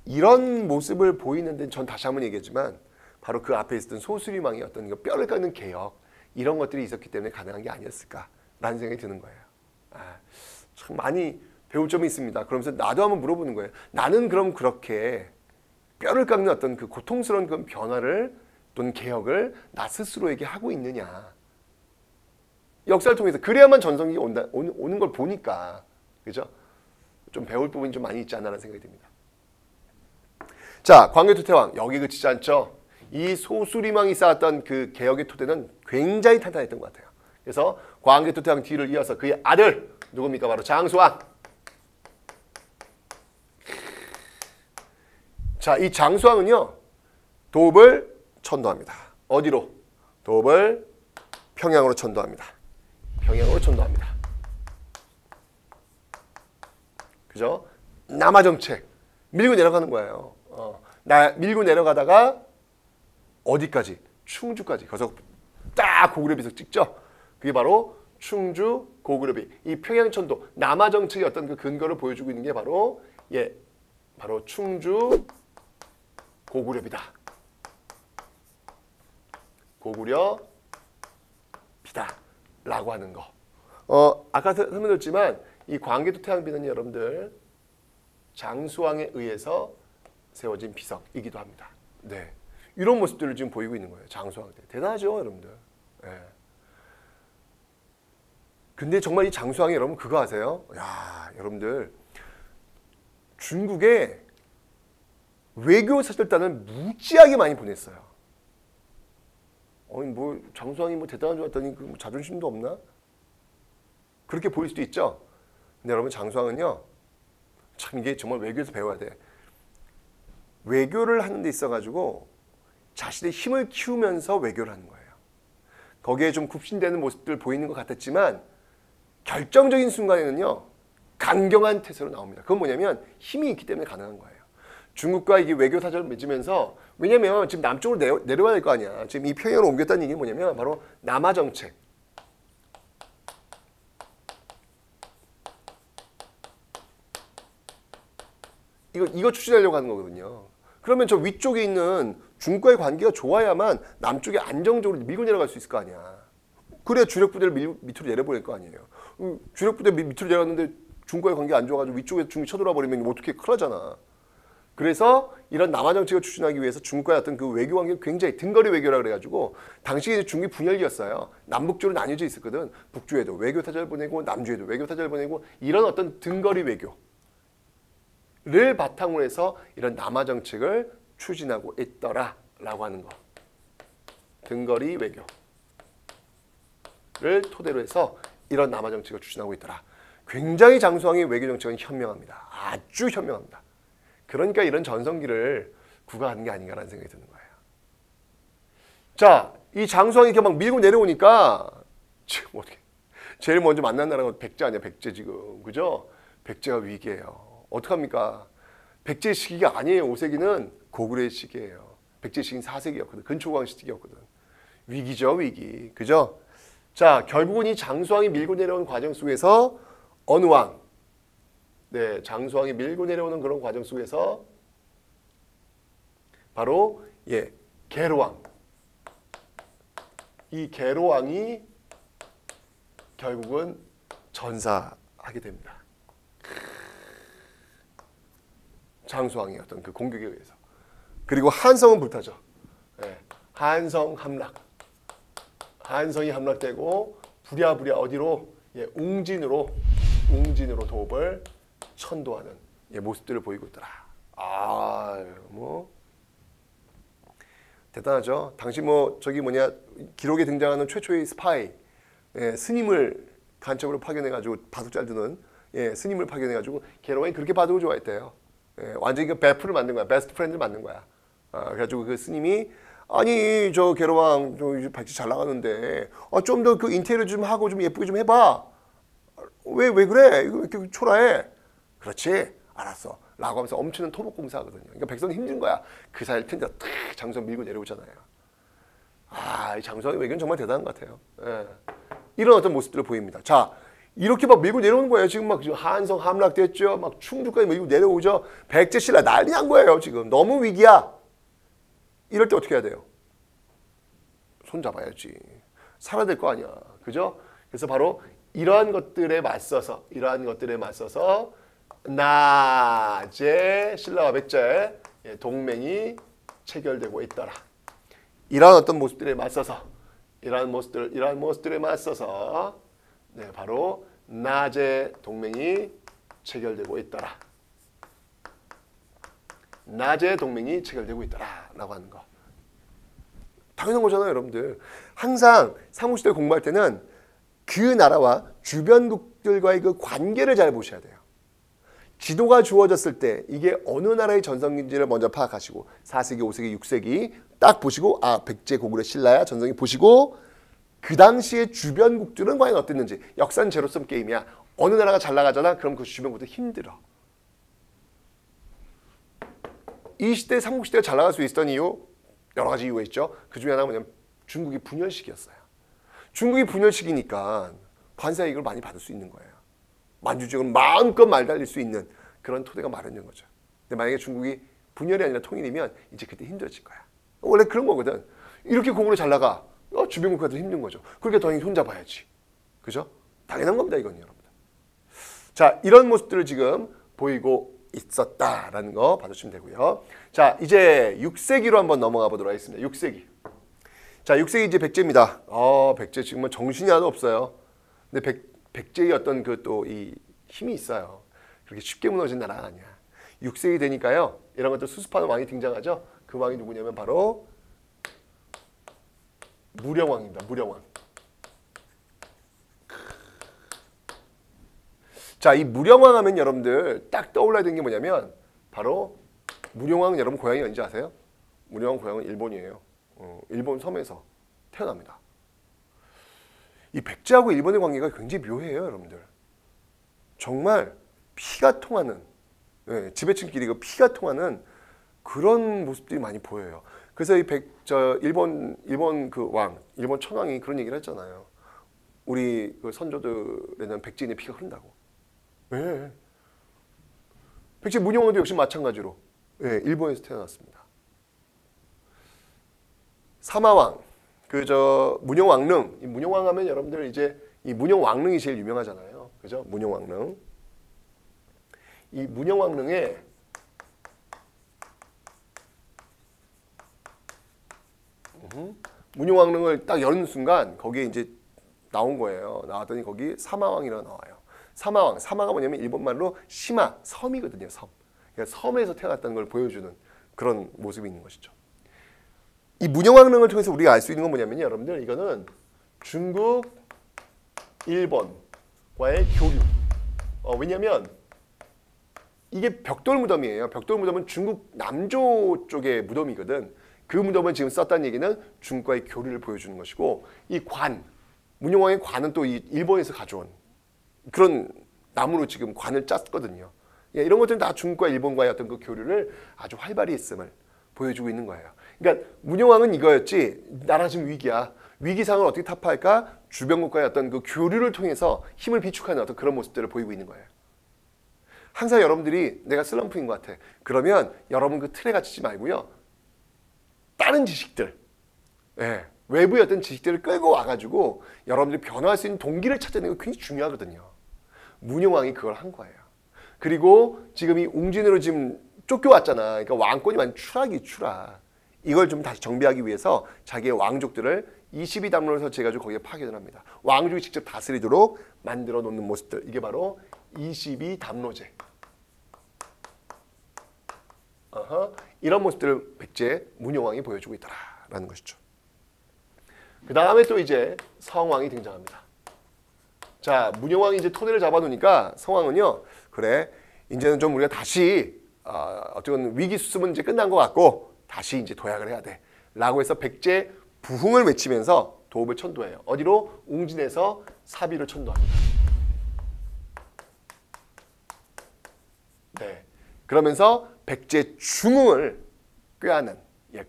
이런 모습을 보이는 데는 전 다시 한번 얘기했지만 바로 그 앞에 있었던 소수림왕의 어떤 뼈를 깎는 개혁 이런 것들이 있었기 때문에 가능한 게 아니었을까라는 생각이 드는 거예요. 참 많이 배울 점이 있습니다. 그러면서 나도 한번 물어보는 거예요. 나는 그럼 그렇게 뼈를 깎는 어떤 그 고통스러운 그 변화를 또는 개혁을 나 스스로에게 하고 있느냐. 역사를 통해서 그래야만 전성기가 오는 걸 보니까 그죠? 좀 배울 부분이 좀 많이 있지 않나라는 생각이 듭니다. 자, 광개토태왕 여기 그치지 않죠? 이 소수리망이 쌓았던 그 개혁의 토대는 굉장히 탄탄했던 것 같아요. 그래서 광개토태왕 뒤를 이어서 그의 아들 누굽니까? 바로 장수왕. 자, 이 장수왕은요 도읍을 천도합니다. 어디로? 도읍을 평양으로 천도합니다. 평양으로 천도합니다. 그죠? 남하 정책 밀고 내려가는 거예요. 밀고 내려가다가 어디까지? 충주까지. 거기서 딱 고구려비석 찍죠. 그게 바로 충주 고구려비. 이 평양천도 남하 정책의 어떤 그 근거를 보여주고 있는 게 바로 바로 충주 고구려비다. 고구려비다 라고 하는 거. 아까 설명드렸지만 이 광개토태왕비는 여러분들 장수왕에 의해서 세워진 비석이기도 합니다. 네, 이런 모습들을 지금 보이고 있는 거예요. 장수왕 때 대단하죠, 여러분들. 네. 근데 정말 이 장수왕이 여러분 그거 아세요? 야, 여러분들 중국에 외교 사절단을 무지하게 많이 보냈어요. 뭐 장수왕이 뭐 대단한 줄 알았더니 그 자존심도 없나? 그렇게 보일 수도 있죠. 근데 여러분 장수왕은요, 참 이게 정말 외교에서 배워야 돼. 외교를 하는 데 있어가지고 자신의 힘을 키우면서 외교를 하는 거예요. 거기에 좀 굽신대는 모습들 보이는 것 같았지만 결정적인 순간에는요 강경한 태세로 나옵니다. 그건 뭐냐면 힘이 있기 때문에 가능한 거예요. 중국과 이게 외교 사절을 맺으면서, 왜냐면 지금 남쪽으로 내려와야 될 거 아니야. 지금 이 평양으로 옮겼다는 얘기는 뭐냐면 바로 남하 정책. 이거 추진하려고 하는 거거든요. 그러면 저 위쪽에 있는 중국과의 관계가 좋아야만 남쪽에 안정적으로 밀고 내려갈 수 있을 거 아니야. 그래야 주력 부대를 밑으로 내려보낼 거 아니에요. 주력 부대 밑으로 내려갔는데 중국과의 관계가 안 좋아가지고 위쪽에 중국이 쳐들어와 버리면 어떻게 큰일 나잖아. 그래서 이런 남하 정책을 추진하기 위해서 중국과의 어떤 그 외교 관계가 굉장히 등거리 외교라 그래가지고 당시에 중국이 분열기였어요. 남북조로 나뉘어져 있었거든. 북주에도 외교 사절 보내고 남주에도 외교 사절 보내고 이런 어떤 등거리 외교를 바탕으로 해서 이런 남하 정책을 추진하고 있더라라고 하는 거. 등거리 외교를 토대로 해서 이런 남하 정책을 추진하고 있더라. 굉장히 장수왕의 외교 정책은 현명합니다. 아주 현명합니다. 그러니까 이런 전성기를 구가하는 게 아닌가라는 생각이 드는 거예요. 자, 이 장수왕이 이렇게 막 밀고 내려오니까 지금 어떻게 제일 먼저 만난 나라가 백제 아니야, 백제 지금. 그죠? 백제가 위기예요. 어떡합니까? 백제 시기가 아니에요. 5세기는 고구려의 시기예요. 백제 시기는 4세기였거든. 근초광 시기였거든. 위기죠, 위기. 그죠? 자, 결국은 이 장수왕이 밀고 내려오는 과정 속에서 어느 왕? 네, 장수왕이 밀고 내려오는 그런 과정 속에서 바로 계로왕. 이 계로왕이 결국은 전사하게 됩니다. 장수왕의 어떤 그 공격에 의해서. 그리고 한성은 불타죠. 네, 한성 함락. 한성이 함락되고 부랴부랴 어디로? 웅진으로 도읍을 천도하는 모습들을 보이고 있더라. 뭐 대단하죠. 당시 기록에 등장하는 최초의 스파이, 스님을 간첩으로 파견해가지고 바둑 잘 두는 스님을 파견해가지고 계로왕이 그렇게 바둑을 좋아했대요. 완전히 그 베프를 만든 거야. 베스트 프렌드를 만든 거야. 그래가지고 그 스님이 아니 저 계로왕 저 백지 잘 나가는데 좀 더 그 인테리어 좀 하고 좀 예쁘게 좀 해봐. 왜 그래? 이거 왜 이렇게 초라해? 그렇지, 알았어. 라고 하면서 엄청난 토목공사하거든요. 그러니까 백성이 힘든 거야. 그 사이를 튼다 탁 장수왕 밀고 내려오잖아요. 이 장수왕의 외교는 정말 대단한 것 같아요. 이런 어떤 모습들을 보입니다. 자, 이렇게 막 밀고 내려오는 거예요. 지금 막 한성 함락됐죠. 막 충주까지 밀고 내려오죠. 백제 신라 난리 난 거예요. 지금 너무 위기야. 이럴 때 어떻게 해야 돼요? 손 잡아야지. 살아야 될 거 아니야. 그죠? 그래서 바로 이러한 것들에 맞서서 나제 신라와 백제 동맹이 체결되고 있더라. 이러한 어떤 모습들에 맞서서 이러한 모습들에 맞서서 네, 바로 나제 동맹이 체결되고 있더라. 나제 동맹이 체결되고 있더라라고 하는 거. 당연한 거잖아요, 여러분들. 항상 삼국시대 공부할 때는 그 나라와 주변국들과의 그 관계를 잘 보셔야 돼요. 지도가 주어졌을 때 이게 어느 나라의 전성기인지를 먼저 파악하시고 4세기, 5세기, 6세기 딱 보시고 아 백제, 고구려, 신라야 전성기 보시고 그 당시의 주변국들은 과연 어땠는지. 역사는 제로섬 게임이야. 어느 나라가 잘 나가잖아. 그럼 그 주변국들 힘들어. 이 시대 삼국시대가 잘 나갈 수 있었던 이유 여러 가지 이유가 있죠. 그 중에 하나가 뭐냐면 중국이 분열시기였어요. 중국이 분열시키니까 관세 이익을 많이 받을 수 있는 거예요. 만주지역은 마음껏 말달릴 수 있는 그런 토대가 마련된 거죠. 근데 만약에 중국이 분열이 아니라 통일이면 이제 그때 힘들어질 거야. 원래 그런 거거든. 이렇게 고구려 잘 나가. 주변 국가들 힘든 거죠. 그러니까 당연히 손잡아야지. 그죠? 당연한 겁니다, 이건 여러분들. 자, 이런 모습들을 지금 보이고 있었다라는 거 봐주시면 되고요. 자, 이제 6세기로 한번 넘어가 보도록 하겠습니다. 6세기. 자, 6세기 이제 백제입니다. 백제 지금 정신이 하나도 없어요. 근데 백제의 어떤 그 또 이 힘이 있어요. 그렇게 쉽게 무너진 나라가 아니야. 6세기 되니까요. 이런 것들 수습하는 왕이 등장하죠. 그 왕이 누구냐면 바로 무령왕입니다. 무령왕. 자, 이 무령왕 하면 여러분들 딱 떠올라야 되는 게 뭐냐면 바로 무령왕은 여러분 고향이 어딘지 아세요? 무령왕 고향은 일본이에요. 일본 섬에서 태어납니다. 이 백제하고 일본의 관계가 굉장히 묘해요, 여러분들. 정말 피가 통하는, 지배층끼리 피가 통하는 그런 모습들이 많이 보여요. 그래서 이 일본 그 왕, 일본 천왕이 그런 얘기를 했잖아요. 우리 그 선조들에는 백제인의 피가 흐른다고. 네. 백제 문영왕도 역시 마찬가지로 일본에서 태어났습니다. 사마왕, 문영왕릉. 이 문영왕 하면 여러분들 이제 이 문영왕릉이 제일 유명하잖아요. 그죠? 문영왕릉. 이 문영왕릉에 문영왕릉을 딱 여는 순간 거기에 이제 나온 거예요. 나왔더니 거기 사마왕이라고 나와요. 사마가 뭐냐면 일본말로 시마, 섬이거든요. 섬. 그러니까 섬에서 태어났다는 걸 보여주는 그런 모습이 있는 것이죠. 이 문영왕릉을 통해서 우리가 알 수 있는 건 뭐냐면요, 여러분들 이거는 중국, 일본과의 교류. 왜냐면 이게 벽돌 무덤이에요. 벽돌 무덤은 중국 남조 쪽의 무덤이거든. 그 무덤을 지금 썼다는 얘기는 중국과의 교류를 보여주는 것이고, 이 관, 문영왕의 관은 또 이 일본에서 가져온 그런 나무로 지금 관을 짰거든요. 이런 것들은 다 중국과 일본과의 어떤 그 교류를 아주 활발히 했음을 보여주고 있는 거예요. 그러니까 문영왕은 이거였지, 나라 지금 위기야. 위기 상황을 어떻게 타파할까? 주변국과의 어떤 그 교류를 통해서 힘을 비축하는 어떤 그런 모습들을 보이고 있는 거예요. 항상 여러분들이 내가 슬럼프인 것 같아. 그러면 여러분 그 틀에 갇히지 말고요. 다른 지식들, 외부의 어떤 지식들을 끌고 와가지고 여러분들이 변화할 수 있는 동기를 찾아내는 게 굉장히 중요하거든요. 문영왕이 그걸 한 거예요. 그리고 지금 이 웅진으로 지금 쫓겨왔잖아. 그러니까 왕권이 완전 추락. 이걸 좀 다시 정비하기 위해서 자기의 왕족들을 22담로를 설치해가지고 거기에 파견을 합니다. 왕족이 직접 다스리도록 만들어 놓는 모습들. 이게 바로 22담로제. 이런 모습들을 백제 문영왕이 보여주고 있다라는 것이죠. 그 다음에 또 이제 성왕이 등장합니다. 자, 문영왕이 이제 토대를 잡아놓으니까 성왕은요, 그래, 이제는 좀 우리가 다시 어쨌든 위기 수습은 이제 끝난 것 같고 다시 이제 도약을 해야 돼. 라고 해서 백제 부흥을 외치면서 도읍을 천도해요. 어디로? 웅진에서 사비를 천도합니다. 네. 그러면서 백제 중흥을 꾀하는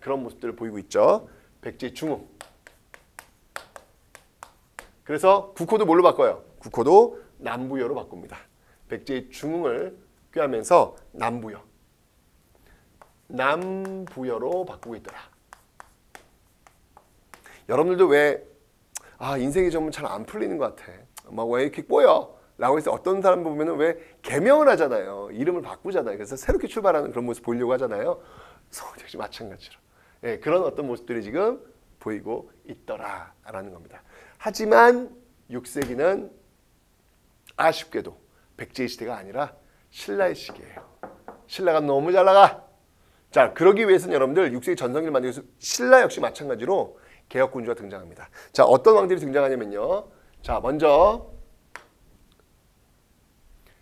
그런 모습들을 보이고 있죠. 백제 중흥. 그래서 국호도 뭘로 바꿔요? 국호도 남부여로 바꿉니다. 백제의 중흥을 꾀하면서 남부여로 바꾸고 있더라. 여러분들도 왜 인생이 좀 잘 안 풀리는 것 같아. 막 왜 이렇게 꼬여? 라고 해서 어떤 사람 보면은 왜 개명을 하잖아요. 이름을 바꾸잖아요. 그래서 새롭게 출발하는 그런 모습 보이려고 하잖아요. 서울 역시 마찬가지로. 예, 그런 어떤 모습들이 지금 보이고 있더라라는 겁니다. 하지만 6세기는 아쉽게도 백제의 시대가 아니라 신라의 시기예요. 신라가 너무 잘 나가. 자, 그러기 위해서는 여러분들 6세기 전성기를 만들기 위해서 신라 역시 마찬가지로 개혁군주가 등장합니다. 자, 어떤 왕들이 등장하냐면요. 자, 먼저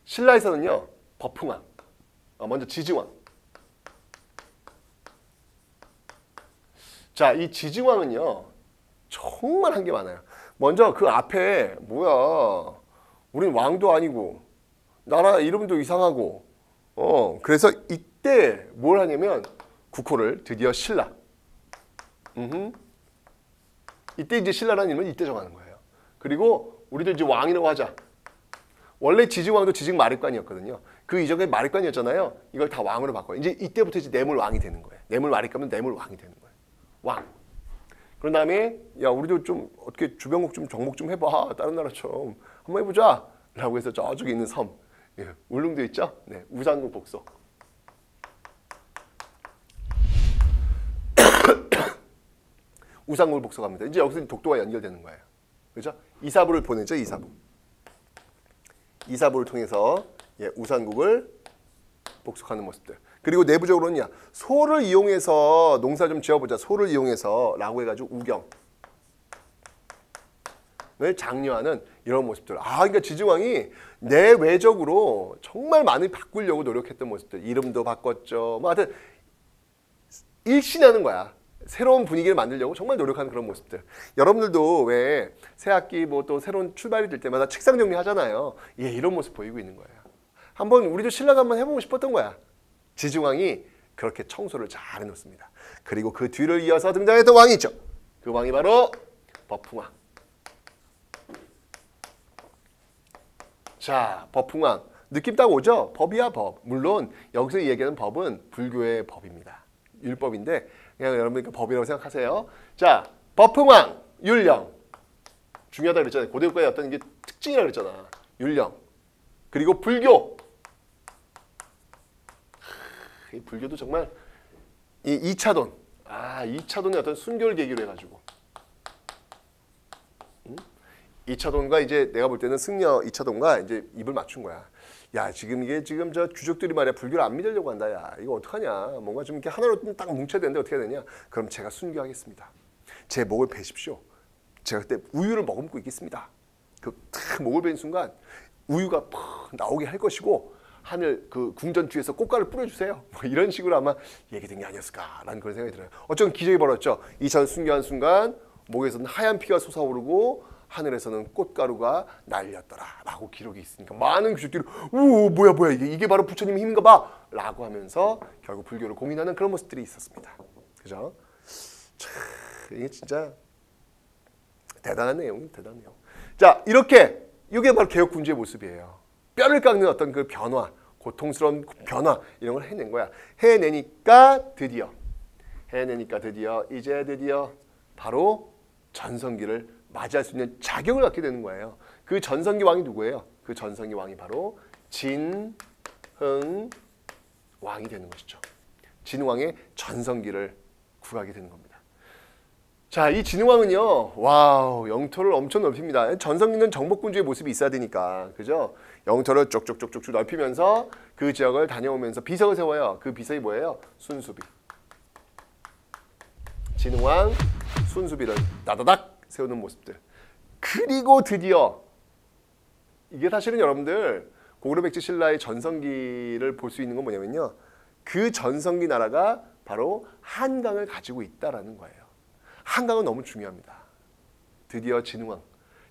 신라에서는요. 버풍왕, 먼저 지증왕. 자, 이 지증왕은요. 정말 한 게 많아요. 먼저 그 앞에 뭐야. 우린 왕도 아니고 나라 이름도 이상하고 그래서 이때 뭘 하냐면 국호를 드디어 신라. 이때 이제 신라라는 이름은 이때 정하는 거예요. 그리고 우리도 이제 왕이라고 하자. 원래 지증왕도 지증 마립관이었거든요. 그 이전에 마립관이었잖아요. 이걸 다 왕으로 바꿔요. 이제 이때부터 이제 뇌물 왕이 되는 거예요. 뇌물 마립관은 뇌물 왕이 되는 거예요. 왕. 그런 다음에 야 우리도 좀 어떻게 주변국 좀 정복 좀 해봐. 다른 나라처럼 한번 해보자. 라고 해서 저쪽에 있는 섬. 예, 울릉도 있죠? 네, 우산국 복소. 우산국을 복속합니다. 이제 여기서 독도가 연결되는 거예요. 그렇죠? 이사부를 보내죠, 이사부. 이사부를 통해서 우산국을 복속하는 모습들. 그리고 내부적으로는요, 소를 이용해서 농사 좀 지어보자. 소를 이용해서 라고 해가지고 우경을 장려하는 이런 모습들. 그러니까 지증왕이 내외적으로 정말 많이 바꾸려고 노력했던 모습들. 이름도 바꿨죠. 뭐 하여튼 일신하는 거야. 새로운 분위기를 만들려고 정말 노력하는 그런 모습들. 여러분들도 왜 새 학기 뭐 또 새로운 출발이 될 때마다 책상 정리하잖아요. 예, 이런 모습 보이고 있는 거예요. 한번 우리도 신라가 한번 해보고 싶었던 거야. 지증왕이 그렇게 청소를 잘 해놓습니다. 그리고 그 뒤를 이어서 등장했던 왕이 있죠. 그 왕이 바로 버풍왕. 자, 버풍왕. 느낌 딱 오죠? 법이야 법. 물론 여기서 얘기하는 법은 불교의 법입니다. 율법인데 그냥 여러분들 법이라고 생각하세요. 자, 버풍왕, 율령. 중요하다 그랬잖아요. 고대국가의 어떤 게 특징이라고 그랬잖아. 율령. 그리고 불교. 이 불교도 정말 이 이차돈. 2차돈의 어떤 순교를 계기로 해가지고. 이차돈과 이제 내가 볼 때는 승려 이차돈과 이제 입을 맞춘 거야. 야, 지금 저 귀족들이 말이야 불교를 안 믿으려고 한다. 야, 이거 어떡하냐. 뭔가 좀 이렇게 하나로 좀 딱 뭉쳐야 되는데 어떻게 해야 되냐. 그럼 제가 순교하겠습니다. 제 목을 베십시오. 제가 그때 우유를 머금고 있겠습니다. 그 탁 목을 베는 순간 우유가 팍 나오게 할 것이고 하늘 그 궁전 뒤에서 꽃가루 뿌려주세요. 뭐 이런 식으로 아마 얘기된 게 아니었을까라는 그런 생각이 들어요. 어쩐 기적이 벌어졌죠. 이천 순교한 순간 목에서는 하얀 피가 솟아오르고 하늘에서는 꽃가루가 날렸더라 라고 기록이 있으니까 많은 귀족들이 오 뭐야 이게 바로 부처님 힘인가 봐 라고 하면서 결국 불교를 공인하는 그런 모습들이 있었습니다. 그죠? 참 이게 진짜 대단한 내용. 자, 이렇게 이게 바로 개혁군주의 모습이에요. 뼈를 깎는 어떤 그 변화, 고통스러운 변화 이런 걸 해낸 거야. 해내니까 드디어 이제 바로 전성기를 맞이할 수 있는 자격을 갖게 되는 거예요. 그 전성기 왕이 누구예요? 그 전성기 왕이 바로 진흥 왕이 되는 것이죠. 진흥왕의 전성기를 구하게 되는 겁니다. 자, 이 진흥왕은요, 와우, 영토를 엄청 넓힙니다. 전성기는 정복군주의 모습이 있어야 되니까, 그죠? 영토를 쪽쪽쪽쪽 넓히면서 그 지역을 다녀오면서 비석을 세워요. 그 비석이 뭐예요? 순수비. 진흥왕 순수비를 따다닥 세우는 모습들. 그리고 드디어 이게 사실은 여러분들 고구려 백제 신라의 전성기를 볼 수 있는 건 뭐냐면요. 그 전성기 나라가 바로 한강을 가지고 있다라는 거예요. 한강은 너무 중요합니다. 드디어 진흥왕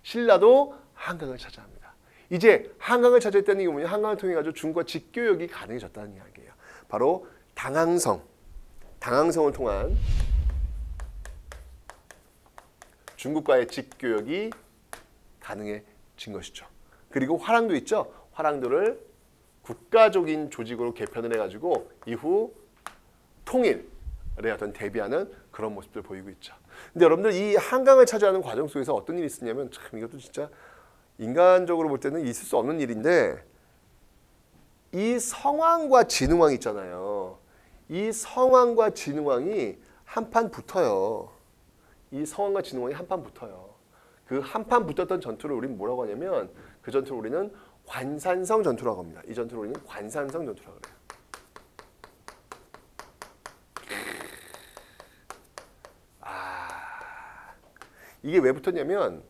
신라도 한강을 차지합니다. 이제 한강을 차지했다는 게 뭐냐? 한강을 통해 가지고 중국과 직교역이 가능해졌다는 이야기예요. 바로 당항성을 통한 중국과의 직교역이 가능해진 것이죠. 그리고 화랑도 있죠. 화랑도를 국가적인 조직으로 개편을 해가지고 이후 통일에 어떤 대비하는 그런 모습들 보이고 있죠. 근데 여러분들 이 한강을 차지하는 과정 속에서 어떤 일이 있었냐면 참 이것도 진짜 인간적으로 볼 때는 있을 수 없는 일인데 이 성왕과 진흥왕 있잖아요. 이 성왕과 진흥왕이 한판 붙어요. 이 성왕과 진흥왕이 한판 붙어요. 그 한판 붙었던 전투를 우리는 뭐라고 하냐면 그 전투를 우리는 관산성 전투라고 합니다. 이 전투를 우리는 관산성 전투라고 해요. 이게 왜 붙었냐면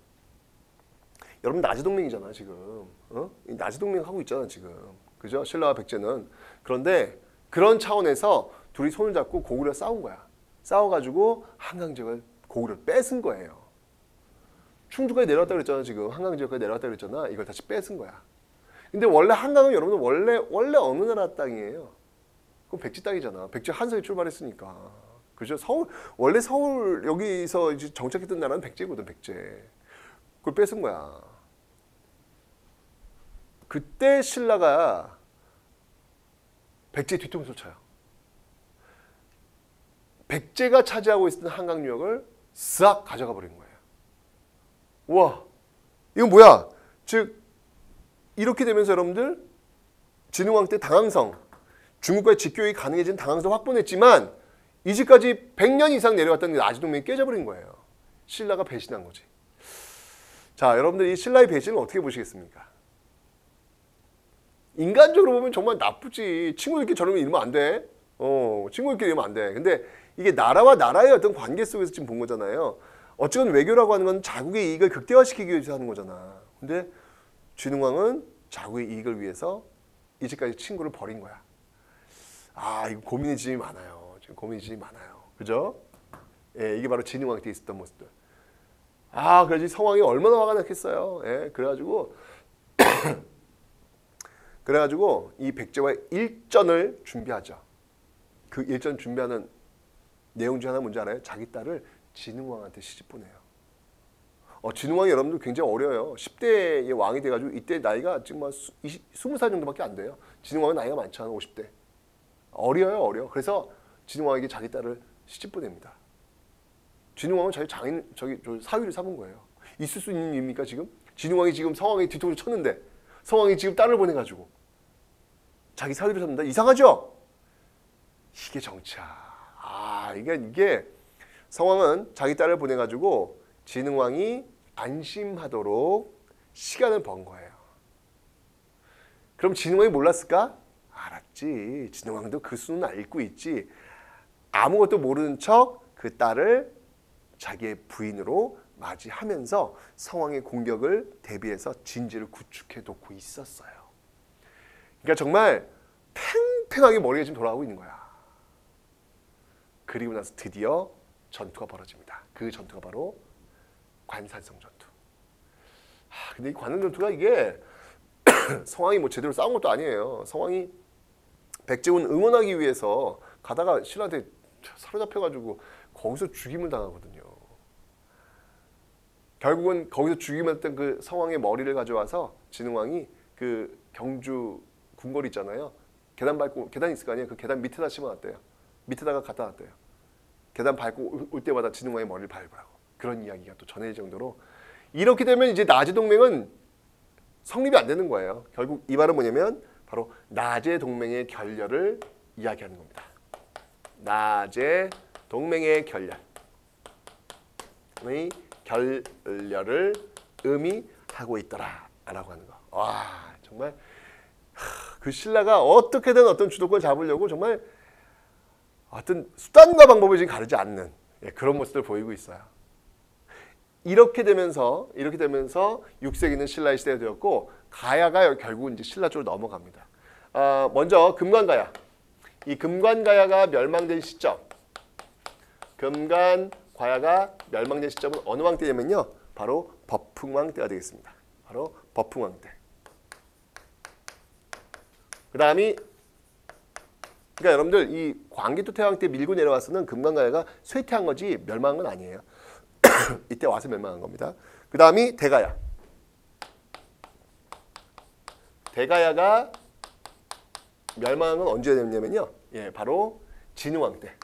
여러분 나지동맹이잖아 지금. 이 나지동맹 하고 있잖아 지금. 그죠? 신라와 백제는. 그런데 그런 차원에서 둘이 손을 잡고 고구려 싸운 거야. 싸워가지고 한강 지역을 고구려 뺏은 거예요. 충주까지 내려왔다 그랬잖아 지금. 한강 지역까지 내려왔다 그랬잖아. 이걸 다시 뺏은 거야. 근데 원래 한강은 여러분 원래 어느 나라 땅이에요? 그럼 백제 땅이잖아. 백제 한성이 출발했으니까. 그죠? 원래 서울 여기서 이제 정착했던 나라는 백제거든, 백제. 그걸 뺏은 거야. 그때 신라가 백제 뒤통수를 쳐요. 백제가 차지하고 있었던 한강 유역을 싹 가져가 버린 거예요. 우와, 이건 뭐야? 즉 이렇게 되면서 여러분들 진흥왕 때 당항성, 중국과의 직교역이 가능해진 당항성 확보했지만 이제까지 100년 이상 내려왔던 나지동맹이 깨져버린 거예요. 신라가 배신한 거지. 자, 여러분들 이 신라의 배신을 어떻게 보시겠습니까? 인간적으로 보면 정말 나쁘지. 친구들끼리 저러면 이러면 안 돼. 친구들끼리 이러면 안 돼. 근데 이게 나라와 나라의 어떤 관계 속에서 지금 본 거잖아요. 어쨌든 외교라고 하는 건 자국의 이익을 극대화시키기 위해서 하는 거잖아. 근데 진흥왕은 자국의 이익을 위해서 이제까지 친구를 버린 거야. 아, 이거 고민의 지점이 많아요. 지금 고민의 지점이 많아요. 그죠? 예, 이게 바로 진흥왕 때 있었던 모습들. 아, 그래서 성왕이 얼마나 화가 났겠어요. 예, 그래가지고 이 백제와의 일전을 준비하죠. 그 일전 준비하는 내용 중 하나 뭔지 알아요? 자기 딸을 진흥왕한테 시집 보내요. 진흥왕이 여러분들 굉장히 어려요. 10대의 왕이 돼가지고 이때 나이가 지금 한 20살 정도밖에 안 돼요. 진흥왕은 나이가 많잖아, 50대. 어려. 그래서 진흥왕에게 자기 딸을 시집 보냅니다. 진흥왕은 자기 사위를 삼은 거예요. 있을 수 있는 일입니까 지금? 진흥왕이 지금 성왕의 뒤통수 쳤는데 성왕이 지금 딸을 보내가지고 자기 사위를 삼는다? 이상하죠? 이게 정치야. 이게 성왕은 자기 딸을 보내가지고 진흥왕이 안심하도록 시간을 번 거예요. 그럼 진흥왕이 몰랐을까? 알았지. 진흥왕도 그 수는 알고 있지. 아무것도 모르는 척 그 딸을 자기의 부인으로 맞이하면서 성왕의 공격을 대비해서 진지를 구축해 놓고 있었어요. 그러니까 정말 팽팽하게 머리가 지금 돌아가고 있는 거야. 그리고 나서 드디어 전투가 벌어집니다. 그 전투가 바로 관산성 전투. 근데 이 관산 전투가 이게 성왕이 뭐 제대로 싸운 것도 아니에요. 성왕이 백제군 응원하기 위해서 가다가 신라한테 사로잡혀가지고 거기서 죽임을 당하거든요. 결국은 거기서 죽임했던 그 성왕의 머리를 가져와서 진흥왕이 그 경주 궁궐 있잖아요. 계단 밟고 계단 있을 거 아니에요. 그 계단 밑에다 심어놨대요. 밑에다가 갖다 놨대요. 계단 밟고 올 때마다 진흥왕의 머리를 밟으라고. 그런 이야기가 또 전해질 정도로 이렇게 되면 이제 나제동맹은 성립이 안 되는 거예요. 결국 이 말은 뭐냐면 바로 나제동맹의 결렬을 이야기하는 겁니다. 나제동맹의 결렬을 의미하고 있더라라고 하는 거. 와, 정말 그 신라가 어떻게든 어떤 주도권을 잡으려고 정말 어떤 수단과 방법을 지금 가르지 않는 그런 모습을 보이고 있어요. 이렇게 되면서 6세기는 신라의 시대가 되었고 가야가 결국은 이제 신라 쪽으로 넘어갑니다. 먼저 금관가야. 이 금관가야가 멸망된 시점. 금관과야가 멸망된 시점은 어느 왕 때냐면요. 바로 법흥왕 때가 되겠습니다. 바로 법흥왕 때. 그다음이 그러니까 여러분들 이 광기토 태왕 때 밀고 내려와서는 금관가야가 쇠퇴한 거지 멸망한 건 아니에요. 이때 와서 멸망한 겁니다. 그다음이 대가야. 대가야가 멸망한 건 언제 됐냐면요. 바로 진흥왕 때.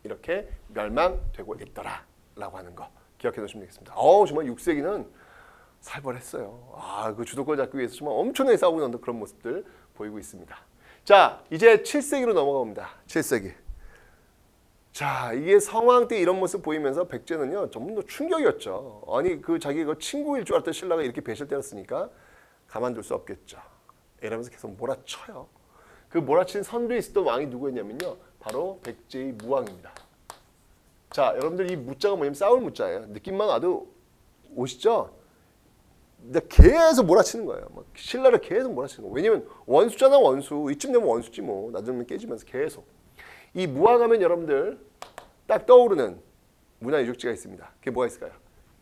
이렇게 멸망되고 있더라라고 하는 거. 기억해 놓으시면 되겠습니다. 정말 6세기는 살벌했어요. 그 주도권 잡기 위해서 정말 엄청나게 싸우고 있는 그런 모습들 보이고 있습니다. 자, 이제 7세기로 넘어갑니다. 7세기. 자, 이게 성왕 때 이런 모습 보이면서 백제는요, 전부 다 충격이었죠. 아니, 자기가 친구일 줄 알았던 신라가 이렇게 배실 때렸으니까 가만둘 수 없겠죠. 이러면서 계속 몰아쳐요. 그 몰아친 선두에 있었던 왕이 누구였냐면요, 바로 백제의 무왕입니다. 자, 여러분들 이 무자가 뭐냐면 싸울 무자예요. 느낌만 와도 오시죠? 근데 계속 몰아치는 거예요. 막 신라를 계속 몰아치는 거예요. 왜냐면 원수잖아, 원수. 이쯤 되면 원수지 뭐. 나중에 깨지면서 계속. 이 무왕하면 여러분들 딱 떠오르는 문화 유적지가 있습니다. 그게 뭐가 있을까요?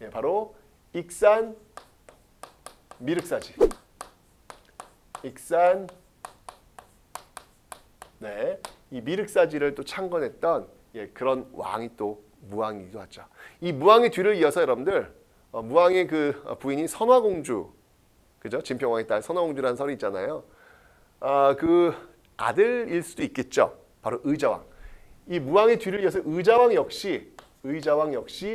예, 바로 익산 미륵사지. 익산, 네, 이 미륵사지를 또 창건했던 그런 왕이 또 무왕이기도 하죠. 이 무왕의 뒤를 이어서 여러분들 무왕의 그 부인이 선화공주, 그죠? 진평왕의 딸 선화공주라는 설이 있잖아요. 그 아들일 수도 있겠죠. 바로 의자왕. 이 무왕의 뒤를 이어서 의자왕 역시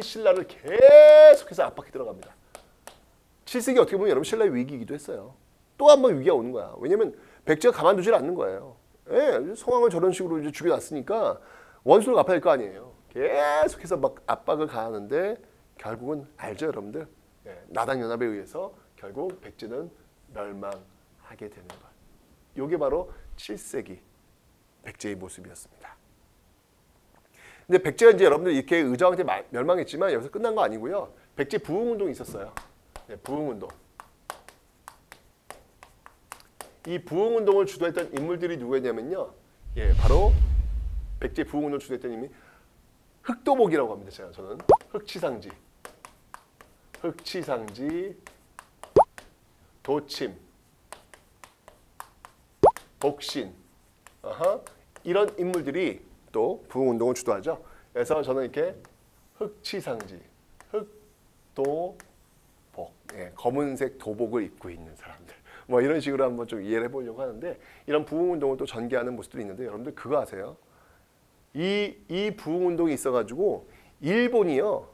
신라를 계속해서 압박해 들어갑니다. 7세기 어떻게 보면 여러분 신라의 위기이기도 했어요. 또 한 번 위기가 오는 거야. 왜냐면 백제가 가만두질 않는 거예요. 예, 성왕을 저런 식으로 이제 죽여놨으니까 원수를 갚아야 될 거 아니에요. 계속해서 막 압박을 가하는데 결국은 알죠, 여러분들? 예, 나당연합에 의해서 결국 백제는 멸망하게 되는 것. 이게 바로 7세기 백제의 모습이었습니다. 근데 백제가 이제 여러분들 이렇게 의자왕한테 멸망했지만 여기서 끝난 거 아니고요. 백제 부흥운동이 있었어요. 네, 부흥운동. 이 부흥운동을 주도했던 인물들이 누구였냐면요. 예, 바로 백제 부흥운동을 주도했던 인물이 흑도복이라고 합니다. 저는 흑치상지, 도침, 복신, 이런 인물들이 또 부흥운동을 주도하죠. 그래서 저는 이렇게 흑치상지, 흑도복, 예, 검은색 도복을 입고 있는 사람들, 뭐 이런 식으로 한번 좀 이해를 해보려고 하는데 이런 부흥운동을 또 전개하는 모습들이 있는데 여러분들 그거 아세요? 이 부흥운동이 있어가지고 일본이요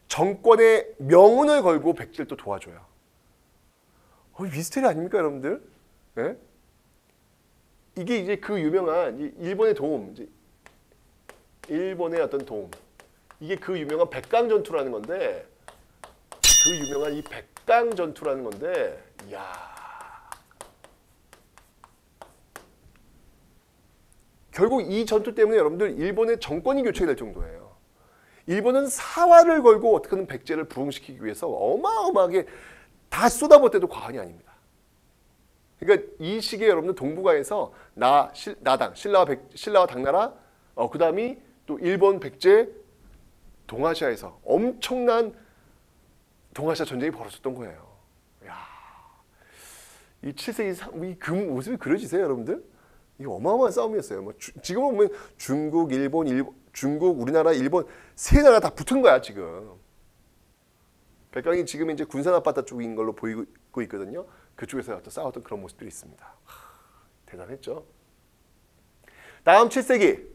정권의 명운을 걸고 백제를 또 도와줘요. 미스테리 아닙니까, 여러분들? 예? 이게 이제 그 유명한 일본의 도움, 일본의 어떤 도움. 이게 그 유명한 백강전투라는 건데, 그 유명한 이 백강전투라는 건데, 이야. 결국 이 전투 때문에 여러분들 일본의 정권이 교체될 정도예요. 일본은 사활을 걸고 어떻게든 백제를 부흥시키기 위해서 어마어마하게 다 쏟아붓대도 과언이 아닙니다. 그러니까 이 시기에 여러분들 동북아에서 나당, 신라와 당나라, 그 다음이 또 일본, 백제, 동아시아에서 엄청난 동아시아 전쟁이 벌어졌던 거예요. 야, 이 7세기 그 모습이 그려지세요, 여러분들? 이게 어마어마한 싸움이었어요. 뭐 지금은 보면 중국, 중국, 우리나라, 일본 세 나라 다 붙은 거야 지금. 백강이 지금 이제 군산 앞바다 쪽인 걸로 보이고 있거든요. 그쪽에서 싸웠던 그런 모습들이 있습니다. 대단했죠. 다음 7세기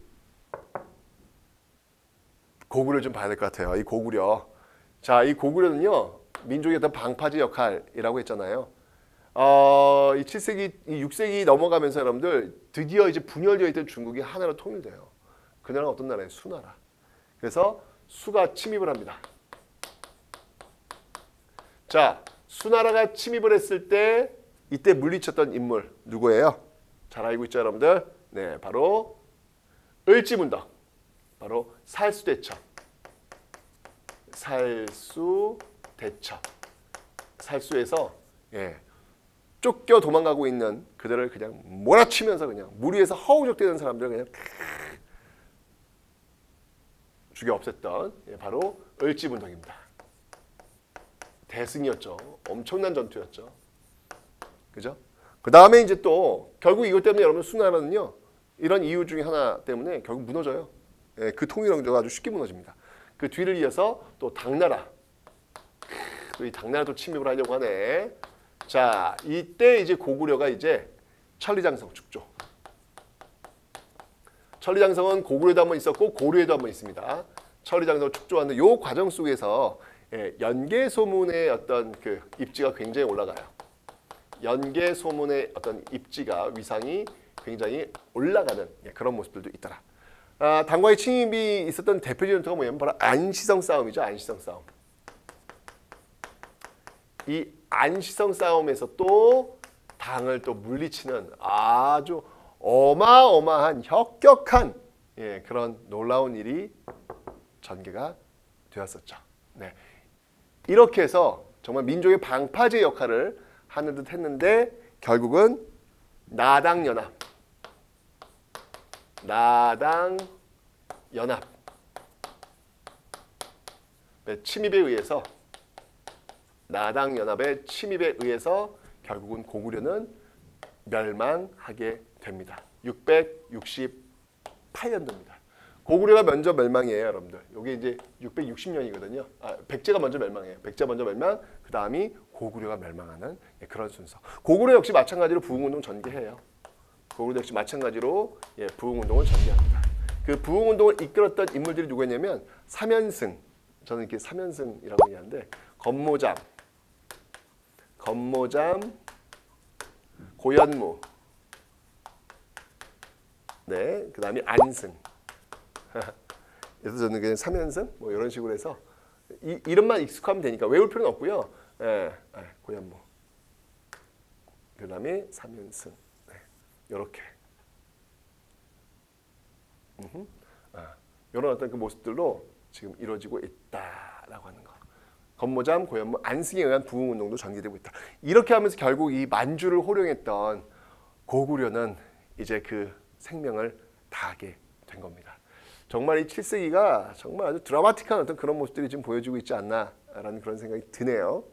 고구려를 좀 봐야 될 것 같아요. 이 고구려. 자, 이 고구려는요 민족의 어떤 방파제 역할이라고 했잖아요. 이 7세기, 이 6세기 넘어가면서 여러분들 드디어 이제 분열되어 있던 중국이 하나로 통일돼요. 그 나라는 어떤 나라예요? 수나라. 그래서 수가 침입을 합니다. 자, 수나라가 침입을 했을 때 이때 물리쳤던 인물 누구예요? 잘 알고 있죠, 여러분들? 네, 바로 을지문덕. 바로 살수대첩. 살수에서 쫓겨 도망가고 있는 그들을 그냥 몰아치면서 그냥 물 위에서 허우적대는 사람들을 그냥 죽여 없앴던 바로 을지문덕입니다. 대승이었죠. 엄청난 전투였죠. 그죠? 그 다음에 이제 또 결국 이것 때문에 여러분 수나라는요 이런 이유 중에 하나 때문에 결국 무너져요. 그 통일왕조가 아주 쉽게 무너집니다. 그 뒤를 이어서 또 당나라. 또 이 당나라도 침입을 하려고 하네. 자, 이때 이제 고구려가 이제 천리장성 축조. 천리장성은 고구려에도 한번 있었고 고려에도 한번 있습니다. 천리장성 축조하는 요 과정 속에서 예, 연개 소문의 어떤 그 입지가 굉장히 올라가요. 연개 소문의 어떤 입지가 위상이 굉장히 올라가는 예, 그런 모습들도 있더라. 당과의 침입이 있었던 대표적인 전투가 뭐냐면 바로 안시성 싸움이죠. 안시성 싸움. 이 안시성 싸움에서 또 당을 또 물리치는 아주 어마어마한 혁격한 예, 그런 놀라운 일이 전개가 되었었죠. 네. 이렇게 해서 정말 민족의 방파제 역할을 하는 듯 했는데 결국은 나당연합 침입에 의해서 나당연합의 침입에 의해서 결국은 고구려는 멸망하게 됩니다. 668년도입니다. 고구려가 먼저 멸망이에요, 여러분들. 이게 이제 660년이거든요. 백제가 먼저 멸망해요. 백제 먼저 멸망, 그 다음이 고구려가 멸망하는 그런 순서. 고구려 역시 마찬가지로 부흥운동 전개해요. 고구려 역시 마찬가지로 부흥운동을 전개합니다. 그 부흥운동을 이끌었던 인물들이 누구였냐면 삼연승, 저는 이렇게 삼연승이라고 얘기하는데 건모잠, 고현무, 네, 그 다음에 안승. 그래서 저는 그냥 삼연승 뭐 이런 식으로 해서 이름만 익숙하면 되니까 외울 필요는 없고요. 고현무, 그 다음에 삼연승, 네, 이렇게. 이런 어떤 그 모습들로 지금 이루어지고 있다라고 하는 거. 건모잠, 고현무, 안승에 의한 부흥운동도 전개되고 있다. 이렇게 하면서 결국 이 만주를 호령했던 고구려는 이제 그 생명을 다하게 된 겁니다. 정말 이 7세기가 정말 아주 드라마틱한 어떤 그런 모습들이 지금 보여지고 있지 않나라는 그런 생각이 드네요.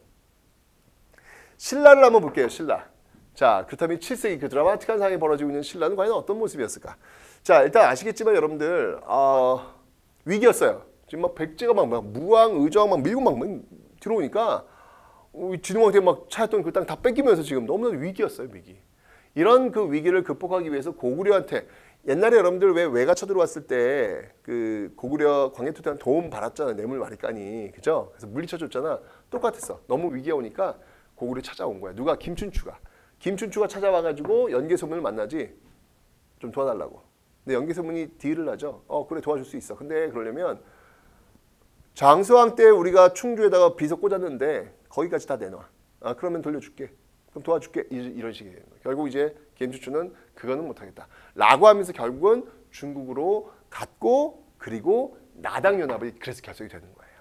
신라를 한번 볼게요. 신라. 자, 그렇다면 7세기 그 드라마틱한 상황이 벌어지고 있는 신라는 과연 어떤 모습이었을까? 자, 일단 아시겠지만 여러분들 위기였어요. 지금 막 백제가 막 무왕, 의정 막 밀고 막 들어오니까 진흥왕한테 막 차였던 그 땅 다 뺏기면서 지금 너무나도 위기였어요, 위기. 이런 그 위기를 극복하기 위해서 고구려한테 옛날에 여러분들 왜 외가 쳐들어왔을 때 그 고구려 광해토한테 도움 받았잖아요. 뇌물 많이 까니, 그죠? 그래서 물리쳐줬잖아. 똑같았어. 너무 위기가 오니까 고구려 찾아온 거야. 누가? 김춘추가 찾아와가지고 연개소문을 만나지 좀 도와달라고. 근데 연개소문이 딜을 하죠. 그래 도와줄 수 있어. 근데 그러려면 장수왕 때 우리가 충주에다가 비석 꽂았는데 거기까지 다 내놔. 그러면 돌려줄게. 그럼 도와줄게. 이런 식이에요. 결국 이제 김춘추는 그거는 못하겠다. 라고 하면서 결국은 중국으로 갔고 그리고 나당연합이 그래서 결성이 되는 거예요.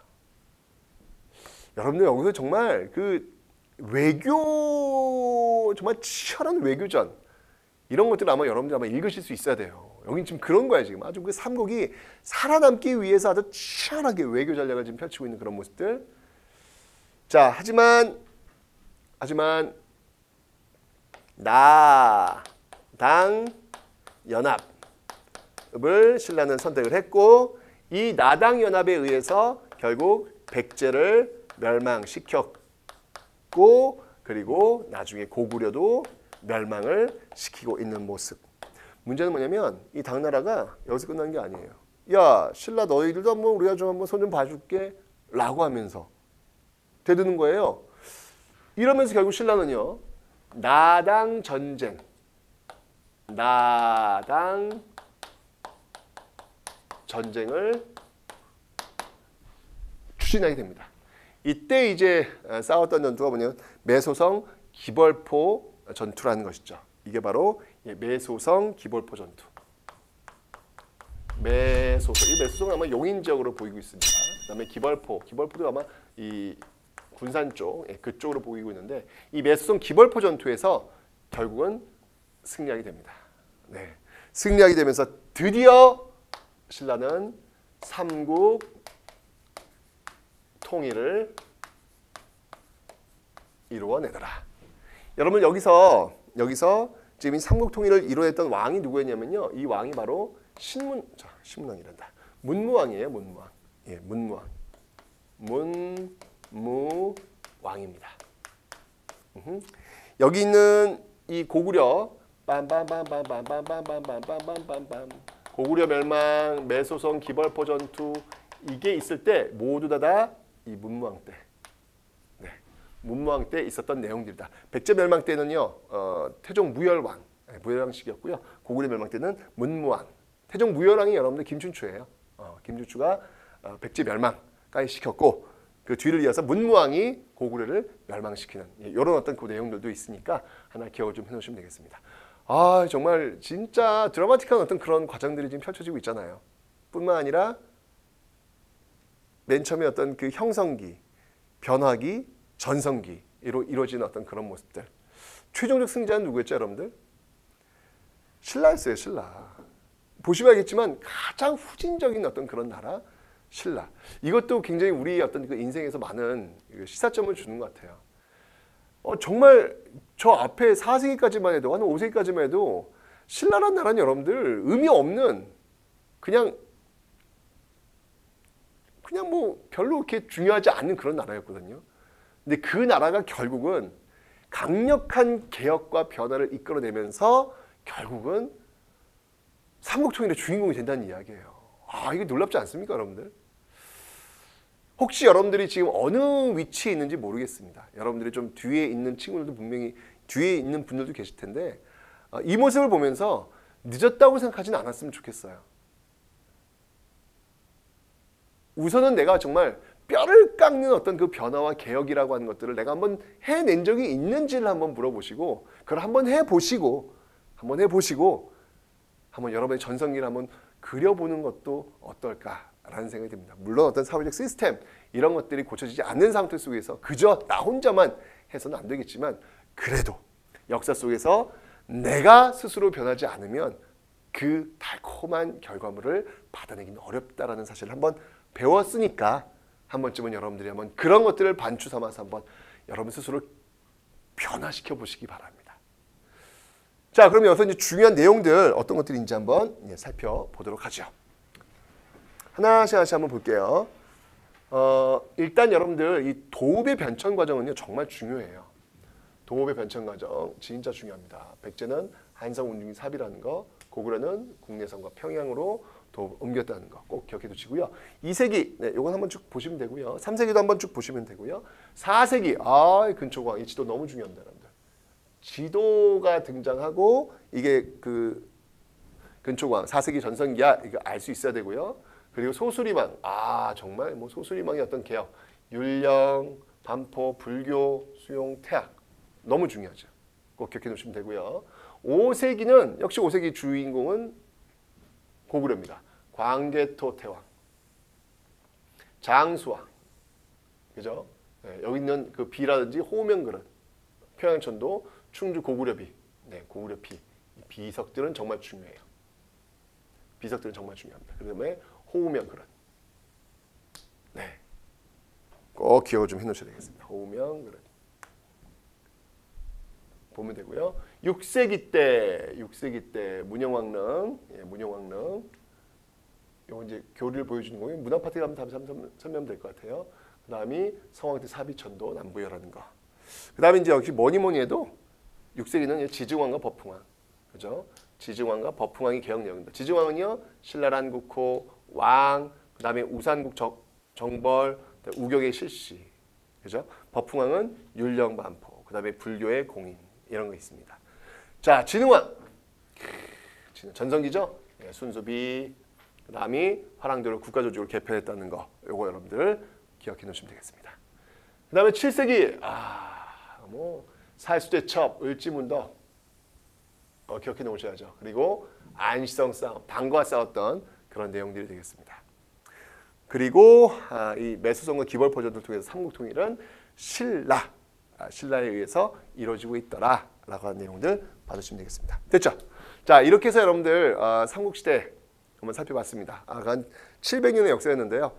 여러분들 여기서 정말 그 외교 정말 치열한 외교전 이런 것들 아마 여러분들 아마 읽으실 수 있어야 돼요. 여긴 지금 그런 거야 지금 아주 그 삼국이 살아남기 위해서 아주 치열하게 외교 전략을 지금 펼치고 있는 그런 모습들. 자, 하지만 나당 연합을 신라는 선택을 했고 이 나당 연합에 의해서 결국 백제를 멸망시켰고 그리고 나중에 고구려도 멸망을 시키고 있는 모습. 문제는 뭐냐면 이 당나라가 여기서 끝난 게 아니에요. 야, 신라 너희들도 한번 우리가 좀 한번 손 좀 봐줄게 라고 하면서 대드는 거예요. 이러면서 결국 신라는요. 나당 전쟁을 추진하게 됩니다. 이때 이제 싸웠던 전투가 뭐냐면 매소성 기벌포 전투라는 것이죠. 이게 바로 매소성 기벌포 전투. 이 매소성은 아마 용인 지역으로 보이고 있습니다. 그다음에 기벌포도 아마 이 군산 쪽 그쪽으로 보이고 있는데 이 매소성 기벌포 전투에서 결국은 승리하게 됩니다. 네, 승리하게 되면서 드디어 신라는 삼국 통일을 이루어내더라. 여러분 여기서 지금 이 삼국 통일을 이루어냈던 왕이 누구였냐면요. 이 왕이 바로 신문왕이란다. 문무왕이에요. 문무왕. 예, 문무왕입니다. 여기 있는 이 고구려 빰빰빰빰빰빰빰빰빰빰빰빰 고구려 멸망, 매소성 기벌포 전투 이게 있을 때 모두 다 이 문무왕 때, 네, 문무왕 때 있었던 내용들이다. 백제 멸망 때는요, 태종 무열왕, 무열왕 시기였고요. 고구려 멸망 때는 문무왕. 태종 무열왕이 여러분들 김춘추예요. 김춘추가 백제 멸망까지 시켰고 그 뒤를 이어서 문무왕이 고구려를 멸망시키는 이런 어떤 그 내용들도 있으니까 하나 기억을 좀 해놓으시면 되겠습니다. 아 정말 진짜 드라마틱한 어떤 그런 과정들이 지금 펼쳐지고 있잖아요. 뿐만 아니라 맨 처음에 어떤 그 형성기, 변화기, 전성기로 이루어지는 어떤 그런 모습들. 최종적 승자는 누구였죠, 여러분들? 신라였어요, 신라. 보시면 알겠지만 가장 후진적인 어떤 그런 나라, 신라. 이것도 굉장히 우리 어떤 그 인생에서 많은 시사점을 주는 것 같아요. 정말 저 앞에 4세기까지만 해도, 한 5세기까지만 해도 신라라는 나라는 여러분들 의미 없는 그냥 뭐 별로 그렇게 중요하지 않는 그런 나라였거든요. 근데 그 나라가 결국은 강력한 개혁과 변화를 이끌어내면서 결국은 삼국통일의 주인공이 된다는 이야기예요. 아, 이게 놀랍지 않습니까, 여러분들? 혹시 여러분들이 지금 어느 위치에 있는지 모르겠습니다. 여러분들이 좀 뒤에 있는 친구들도 분명히 뒤에 있는 분들도 계실 텐데 이 모습을 보면서 늦었다고 생각하지는 않았으면 좋겠어요. 우선은 내가 정말 뼈를 깎는 어떤 그 변화와 개혁이라고 하는 것들을 내가 한번 해낸 적이 있는지를 한번 물어보시고 그걸 한번 해보시고 한번 여러분의 전성기를 한번 그려보는 것도 어떨까라는 생각이 듭니다. 물론 어떤 사회적 시스템 이런 것들이 고쳐지지 않는 상태 속에서 그저 나 혼자만 해서는 안 되겠지만 그래도 역사 속에서 내가 스스로 변하지 않으면 그 달콤한 결과물을 받아내기는 어렵다라는 사실을 한번 배웠으니까 한 번쯤은 여러분들이 한번 그런 것들을 반추 삼아서 한번 여러분 스스로 변화시켜 보시기 바랍니다. 자, 그럼 여기서 이제 중요한 내용들 어떤 것들인지 한번 살펴보도록 하죠. 하나씩 한번 볼게요. 일단 여러분들 이 도읍의 변천 과정은요 정말 중요해요. 도읍의 변천 과정 진짜 중요합니다. 백제는 한성 운중이 삽이라는 거, 고구려는 국내성과 평양으로 도읍 옮겼다는 거 꼭 기억해 두시고요. 2세기, 네, 이건 한번 쭉 보시면 되고요. 3세기도 한번 쭉 보시면 되고요. 4세기, 근초광 이 지도 너무 중요합니다, 여러분들. 지도가 등장하고 이게 그 근초광 4세기 전성기야 이거 알 수 있어야 되고요. 그리고 소수리망, 정말 뭐 소수리망의 어떤 개혁, 율령, 반포, 불교, 수용, 태학 너무 중요하죠. 꼭 기억해 놓으시면 되고요. 5세기는 역시 5세기 주인공은 고구려입니다. 광개토 태왕, 장수왕, 그죠? 네, 여기 있는 그 비라든지 호명그릇, 평양천도, 충주 고구려비, 네, 고구려비, 이 비석들은 정말 중요해요. 비석들은 정말 중요합니다. 그다음에 호우명그릇, 네, 꼭 기억을 좀 해놓으셔야 되겠습니다. 호우명그릇 보면 되고요. 6세기 때 문영왕릉, 문영왕릉. 요거 이제 교리를 보여주는 거예요. 문화파트에 가면 답이 설명될 것 같아요. 그다음이 성왕 때 사비천도 남부여라는 거. 그다음에 이제 역시 뭐니 해도 6세기는 지증왕과 법흥왕, 그죠? 지증왕과 법흥왕이 개혁 내용입니다. 지증왕은요 신라란 국호, 왕, 그다음에 우산국 정벌, 우격의 실시, 그죠? 법흥왕은 율령 반포, 그다음에 불교의 공인 이런 거 있습니다. 자, 진흥왕, 전성기죠? 네, 순수비, 그다음이 화랑도로 국가조직을 개편했다는 거, 요거 여러분들 기억해 놓으시면 되겠습니다. 그다음에 7세기, 뭐 살수대첩, 을지문덕 기억해 놓으셔야죠. 그리고 안시성 싸움, 방과 싸웠던 그런 내용들이 되겠습니다. 그리고 이 매수성과 기벌포전을 통해서 삼국통일은 신라에 의해서 이루어지고 있더라라고 하는 내용들 받으시면 되겠습니다. 됐죠? 자, 이렇게 해서 여러분들 삼국시대 한번 살펴봤습니다. 한 700년의 역사였는데요.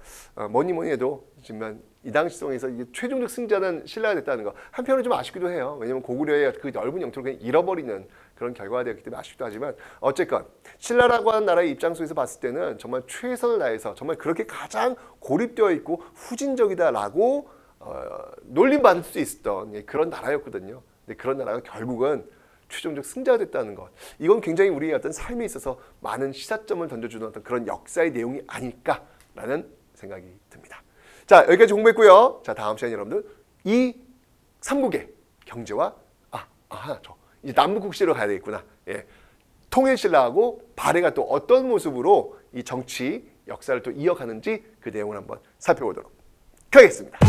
뭐니 해도 지금 이 당시 속에서 이게 최종적 승자는 신라가 됐다는 거 한편으로 좀 아쉽기도 해요. 왜냐하면 고구려의 그 넓은 영토를 그냥 잃어버리는 그런 결과가 되었기 때문에 아쉽기도 하지만 어쨌건 신라라고 하는 나라의 입장 속에서 봤을 때는 정말 최선을 다해서 정말 그렇게 가장 고립되어 있고 후진적이다라고 놀림받을 수 있었던 그런 나라였거든요. 근데 그런 나라가 결국은 최종적 승자가 됐다는 것. 이건 굉장히 우리의 어떤 삶에 있어서 많은 시사점을 던져주는 어떤 그런 역사의 내용이 아닐까라는 생각이 듭니다. 자, 여기까지 공부했고요. 자, 다음 시간에 여러분들 이 삼국의 경제와 하나 더. 이제 남북국시로 가야 되겠구나. 예. 통일신라하고 발해가 또 어떤 모습으로 이 정치 역사를 또 이어가는지 그 내용을 한번 살펴보도록 하겠습니다.